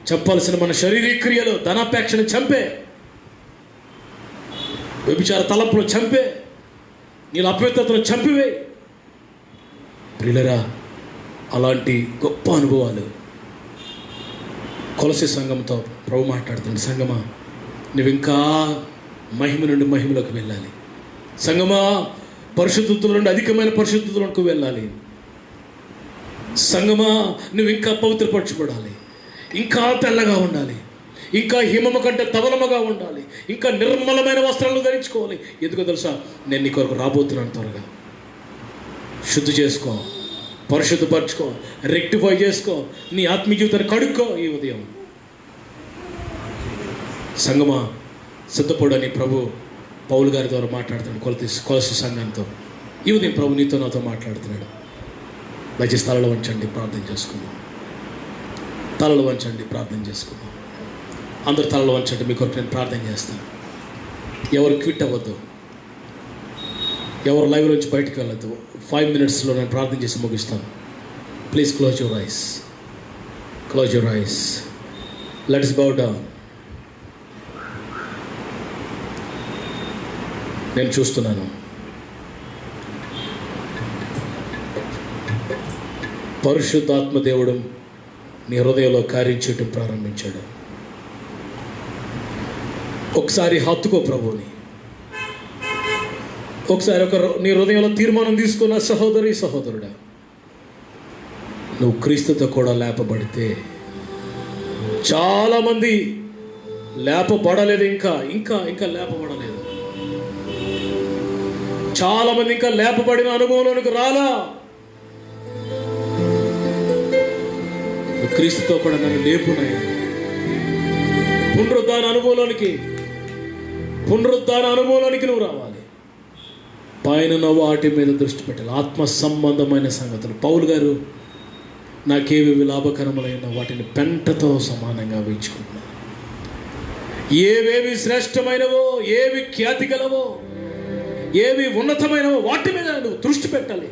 చంపాల్సిన మన శారీరక క్రియలు, ధనాపేక్షను చంపే, వ్యభిచార తలపులు చంపే, నీళ్ళ అపవిత్రతను చంపివే. ప్రియులరా, అలాంటి గొప్ప అనుభవాలు కొలసి సంఘంతో ప్రభు మాట్లాడుతుంది. సంగమా, నువ్వు ఇంకా మహిమ నుండి మహిమలోకి వెళ్ళాలి. సంగమా, పరిశుద్ధతలో నుండి అధికమైన పరిశుద్ధతలకు వెళ్ళాలి. సంగమా, నువ్వు ఇంకా పవిత్రపరచబడాలి, ఇంకా తెల్లగా ఉండాలి, ఇంకా హిమము కంటే తవలముగా ఉండాలి, ఇంకా నిర్మలమైన వస్త్రాలు ధరించుకోవాలి. ఎందుకో తెలుసా? నేను నీ కొరకు రాబోతున్నాను. త్వరగా శుద్ధి చేసుకో, పరిశుద్ధపరచుకో, రెక్టిఫై చేసుకో, నీ ఆత్మీయ జీవితాన్ని కడుక్కో. ఈ ఉదయం సంగమా సిద్ధపడని ప్రభు పౌలు గారి ద్వారా మాట్లాడుతున్నాడు కొలసి సంఘంతో. ఈ ఉదయం ప్రభు నీతో నాతో మాట్లాడుతున్నాడు. దయచేసి తలలో వంచండి, ప్రార్థన చేసుకుందాం. తలలో వంచండి, ప్రార్థన చేసుకుందాం. అందరు తలలో వంచండి. మీ కొరకు నేను ప్రార్థన చేస్తాను. ఎవరు క్విట్ అవ్వద్దు, ఎవరు లైవ్ నుంచి బయటకు వెళ్ళద్దు. 5 minutesలో నేను ప్రార్థన చేసి ముగిస్తాను. Please close your eyes, close your eyes. Let's bow down. నేను చూస్తున్నాను, పరిశుద్ధాత్మ దేవుడు నీ హృదయంలో కార్యం చేయటం ప్రారంభించాడు. ఒకసారి హత్తుకో ప్రభుని. ఒకసారి నీ హృదయంలో తీర్మానం తీసుకున్న సహోదరి సహోదరుడా, నువ్వు క్రీస్తుతో కూడా లేపబడితే. చాలామంది లేపబడలేదు, ఇంకా ఇంకా ఇంకా లేపబడలేదు. చాలామంది ఇంకా లేపబడిన అనుభవంలోనికి రాలా. క్రీస్తుతో కూడా నన్ను లేపునాయి. పునరుద్ధాన అనుభవంలోనికి నువ్వు రావాలి. పైన వాటి మీద దృష్టి పెట్టాలి. ఆత్మ సంబంధమైన సంగతులు. పౌలు గారు, నాకేవి లాభకరములైన వాటిని పెంటతో సమానంగా వేయించుకుంటున్నాను. ఏవేవి శ్రేష్టమైనవో, ఏవి ఖ్యాతి గలవో, ఏవి ఉన్నతమైనవో వాటి మీద నువ్వు దృష్టి పెట్టాలి.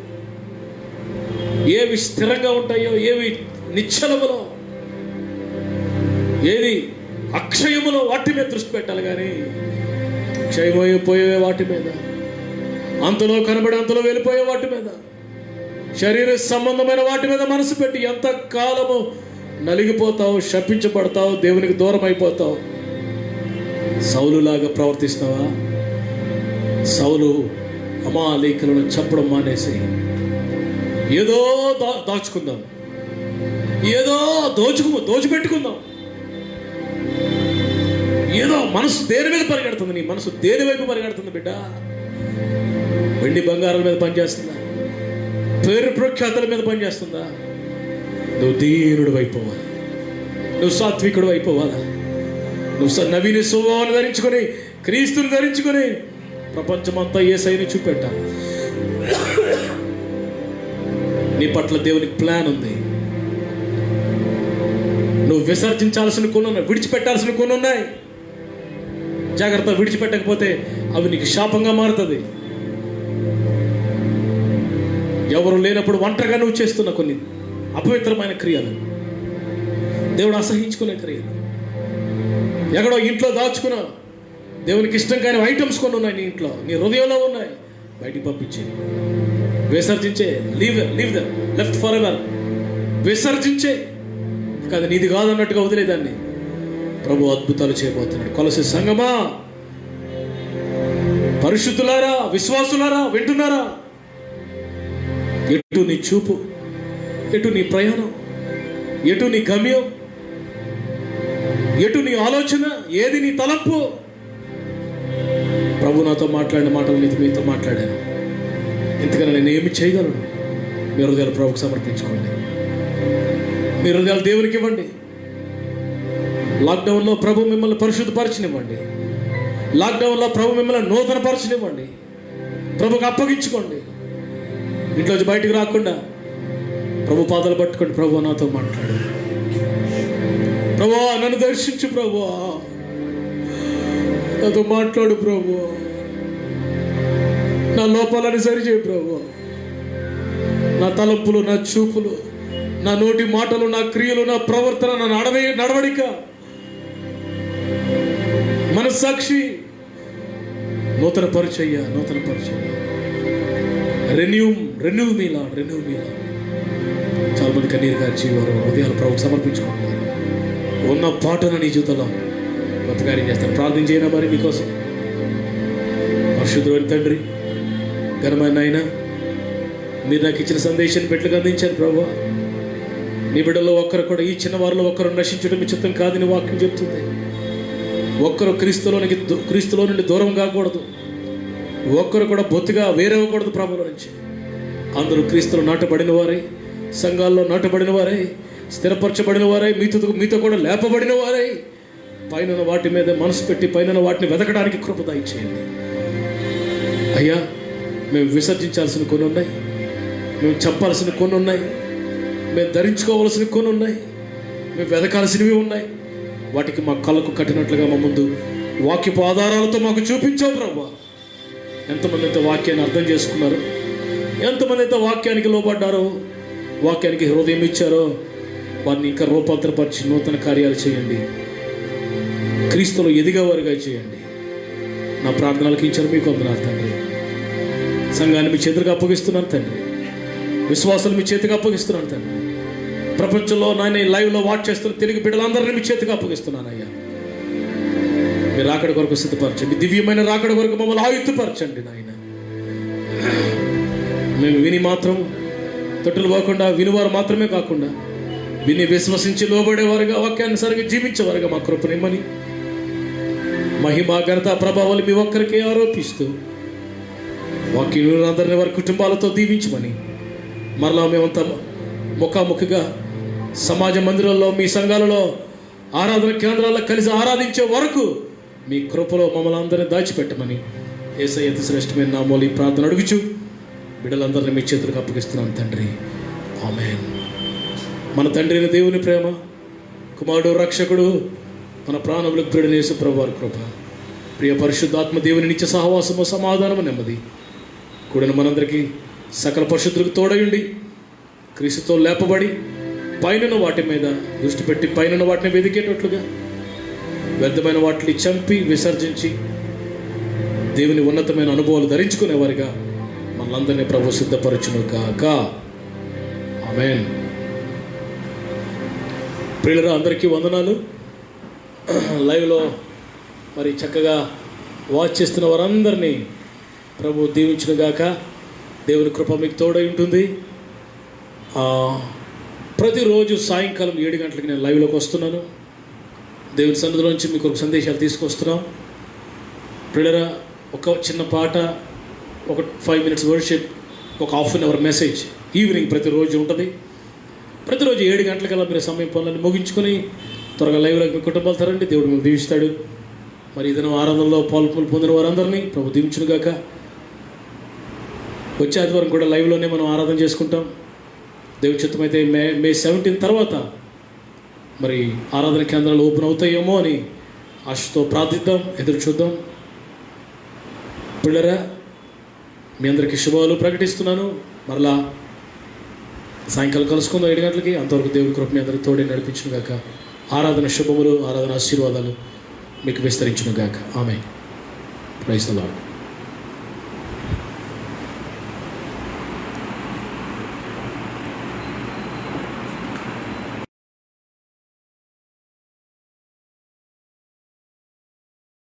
ఏవి స్థిరంగా ఉంటాయో, ఏవి నిశ్చలములో, ఏది అక్షయములో వాటి మీద దృష్టి పెట్టాలి. కానీ క్షయమైపోయే వాటి మీద, అంతలో కనబడి అంతలో వెళ్ళిపోయే వాటి మీద, శరీర సంబంధమైన వాటి మీద మనసు పెట్టి ఎంత కాలము నలిగిపోతావు, శపించబడతావు, దేవునికి దూరం అయిపోతావు. సౌలులాగా ప్రవర్తిస్తావా? సౌలు అమాలేకులను చంపడం మానేసి ఏదో దాచుకుందాం, ఏదో దోచిపెట్టుకుందాం. ఏదో మనసు దేని మీద పరిగెడుతుంది? నీ మనసు దేని వైపు పరిగెడుతుంది బిడ్డ? వెండి బంగారాల మీద పనిచేస్తుందా? పేరు ప్రఖ్యాతుల మీద పనిచేస్తుందా? నువ్వు దీనుడు అయిపోవాలి, నువ్వు సాత్వికుడు అయిపోవాలా. నువ్వు నవీన స్వభావాన్ని ధరించుకొని, క్రీస్తుని ధరించుకొని ప్రపంచమంతా యేసయ్యని చూపెట్టాలి. నీ పట్ల దేవునికి ప్లాన్ ఉంది. నువ్వు విసర్జించాల్సిన కొన్ని ఉన్నాయి, విడిచిపెట్టాల్సిన కొన్ని ఉన్నాయి. జాగ్రత్త, విడిచిపెట్టకపోతే అవి నీకు శాపంగా మారుతుంది. ఎవరు లేనప్పుడు ఒంటరిగా నువ్వు చేస్తున్న కొన్ని అపవిత్రమైన క్రియలు, దేవుడు అసహించుకునే క్రియలు, ఎక్కడో ఇంట్లో దాచుకున్న దేవునికి ఇష్టం కాని ఐటమ్స్ కొన్ని ఉన్నాయి నీ ఇంట్లో, నీ హృదయంలో ఉన్నాయి. బయటికి పంపించే, విసర్జించే. Leave them, left for ever. విసర్జించే. కాదు, నీది కాదన్నట్టుగా వదిలేదాన్ని. ప్రభు అద్భుతాలు చేయబోతున్నాడు. కొలసి సంగమా, పరిశుద్ధులారా, విశ్వాసులారా, వింటున్నారా? ఎటు నీ చూపు, ఎటు నీ ప్రయాణం, ఎటు నీ గమ్యం, ఎటు నీ ఆలోచన, ఏది నీ తలంపు? ప్రభు నాతో మాట్లాడిన మాటలు మీతో మాట్లాడాను. ఇంతకన్నా నేను ఏమి చేయగలను? మీ హృదయాలు ప్రభుకు సమర్పించుకోండి. మీ హృదయాలు దేవునికి ఇవ్వండి. లాక్డౌన్లో ప్రభు మిమ్మల్ని పరిశుద్ధపరచనివ్వండి. లాక్డౌన్లో ప్రభు మిమ్మల్ని నూతనపరచనివ్వండి. ప్రభుకు అప్పగించుకోండి. ఇంట్లోంచి బయటికి రాకుండా ప్రభు పాదాలు పట్టుకోండి. ప్రభు నాతో మాట్లాడు. ప్రభువా, నన్ను దర్శించు. ప్రభువా, నాతో మాట్లాడు. ప్రభువా, నా లోపాలని సరిచేయి. ప్రభువా, నా తలంపులు, నా చూపులు, నా నోటి మాటలు, నా క్రియలు, నా ప్రవర్తన, నా నడవడిక, మనస్సాక్షి నూతన పరిచయ్య. రెన్యూ మీ లార్డ్. చాలా మంది కన్నీరు గార్చి వారు హృదయాలు ప్రభుకు సమర్పించుకుంటున్నారు. ఉన్న పాటన నీ జీవితంలో గొప్ప కార్యం చేస్తారు. ప్రార్థన చేయనా మరి మీకోసం? పరిశుద్ధుడైన తండ్రి, ఘనమైన ఆయన, మీరు నాకు ఇచ్చిన సందేశాన్ని బిడ్డలకు అందించారు ప్రభు. నీ బిడ్డలో ఒక్కరు కూడా, ఈ చిన్న వారిలో ఒక్కరు నశించడం మీ చిత్తం కాదని వాక్యం చెప్తుంది. ఒక్కరు క్రీస్తులో నుండి దూరం కాకూడదు, ఒక్కరు కూడా బొత్తిగా వేరవ్వకూడదు ప్రభువుల నుంచి. అందరూ క్రీస్తులో నాటబడిన వారై, సంఘాల్లో నాటబడిన వారై, స్థిరపరచబడిన వారై, మీతో కూడా లేపబడిన వారై, పైన వాటి మీద మనసు పెట్టి పైన వాటిని వెతకడానికి కృప దయచేయండి అయ్యా. మేము విసర్జించాల్సిన కొన్ని ఉన్నాయి, మేము చెప్పాల్సిన కొన్ని ఉన్నాయి, మేము ధరించుకోవాల్సిన కొన్ని ఉన్నాయి, మేము వెతకాల్సినవి ఉన్నాయి. వాటికి మా కళ్ళకు కట్టినట్లుగా మా ముందు వాక్యపు ఆధారాలతో మాకు చూపించావు ప్రభు. ఎంతమంది అయితే వాక్యాన్ని అర్థం చేసుకున్నారు, ఎంతమంది అయితే వాక్యానికి లోబడ్డారో, వాక్యానికి హృదయం ఇచ్చారో, వారిని ఇంకా రూపాంతరపరిచి నూతన కార్యాలు చేయండి, క్రీస్తులో ఎదిగేవారుగా చేయండి. నా ప్రార్థనలకు ఇచ్చారు మీకు వందనాలు తండ్రి. సంఘాన్ని మీ చేతులకు అప్పగిస్తున్నాను తండ్రి, విశ్వాసాలు మీ చేతికి అప్పగిస్తున్నాను తండ్రి. ప్రపంచంలో నాయన లైవ్లో వాచ్ చేస్తున్న తెలుగు బిడ్డలందరినీ మీ చేతికి అప్పగిస్తున్నాను అయ్యా. మీ రాకడ కొరకు సిద్ధపరచండి, దివ్యమైన రాకడ కొరకు మమ్మల్ని ఆయుత్తపరచండి నాయన. మేము విని మాత్రం తొట్టులు పోకుండా, వినివారు మాత్రమే కాకుండా విని విశ్వసించి లోబడేవారుగా, వాక్యాన్ని సరిగ్గా జీవించేవారుగా మా కృపనిమ్మని, మహిమ ఘనత ప్రభావాలు మీ ఒక్కరికే ఆరోపిస్తూ వాక్యం అందరినీ వారి కుటుంబాలతో దీవించమని, మరలా మేమంతా ముఖాముఖిగా సమాజ మందిరాల్లో, మీ సంఘాలలో, ఆరాధన కేంద్రాల్లో కలిసి ఆరాధించే వరకు మీ కృపలో మమ్మల్ని అందరినీ దాచిపెట్టమని యేసయ్య అతి శ్రేష్టమైన నామములో ఈ ప్రార్థన అడుగుచు బిడ్డలందరినీ మీ చేతులకు అప్పగిస్తున్నాను తండ్రి. ఆమేన్. మన తండ్రి అయిన దేవుని ప్రేమ, కుమారుడు రక్షకుడు, మన ప్రాణములకు ప్రియుడైన యేసు ప్రభువారి కృప, ప్రియ పరిశుద్ధాత్మ దేవుని నిత్య సహవాసము, సమాధానము, నెమ్మది కూడిన మనందరికీ సకల పరిశుద్ధులకు తోడయుండి, క్రీస్తుతో లేపబడి పైన వాటి మీద దృష్టి పెట్టి పైన వాటిని వెదికేటట్లుగా, వ్యర్థమైన వాటిని చంపి విసర్జించి దేవుని ఉన్నతమైన అనుభవాలు ధరించుకునేవారిగా మనందరినీ ప్రభు సిద్ధపరచును గాక. ఆమేన్. ప్రియులారా, అందరికీ వందనాలు. లైవ్లో మరి చక్కగా వాచ్ చేస్తున్న వారందరినీ ప్రభు దీవించును గాక. దేవుని కృప మీకు తోడై ఉంటుంది. ప్రతిరోజు సాయంకాలం 7 గంటలకి నేను లైవ్లోకి వస్తున్నాను. దేవుని సన్నిధిలోంచి మీకు ఒక సందేశాలు తీసుకొస్తున్నాం. ప్రియులారా, ఒక చిన్న పాట, ఒక 5 minutes వర్షిప్, ఒక ½ an hour మెసేజ్ ఈవినింగ్ ప్రతిరోజు ఉంటుంది. ప్రతిరోజు 7 గంటలకల్లా మీరు సమయం పనులను ముగించుకొని త్వరగా లైవ్లోకి మీ కుటుంబాలు తరండి. దేవుడు మీకు దీవిస్తాడు. మరి ఇదన ఆరాధనలో పాల్పొలు పొందిన వారందరినీ ప్రభు దీవించునుగాక. వచ్చే ఆదివారం కూడా లైవ్లోనే మనం ఆరాధన చేసుకుంటాం. దేవుడి చిత్తం అయితే మే 17 తర్వాత మరి ఆరాధన కేంద్రాలు ఓపెన్ అవుతాయేమో అని ఆశతో ప్రార్థిద్దాం, ఎదురు చూద్దాం. పిల్లరా, మీ అందరికీ శుభాలు ప్రకటిస్తున్నాను. మరలా సాయంకాలం కలుసుకుందాం 7 గంటలకి. అంతవరకు దేవుడి కృప మీ అందరికీ తోడే నడిపించునుగాక. ఆరాధన శుభములు, ఆరాధన ఆశీర్వాదాలు మీకు విస్తరించునుగాక. ఆమేన్. Praise the lord.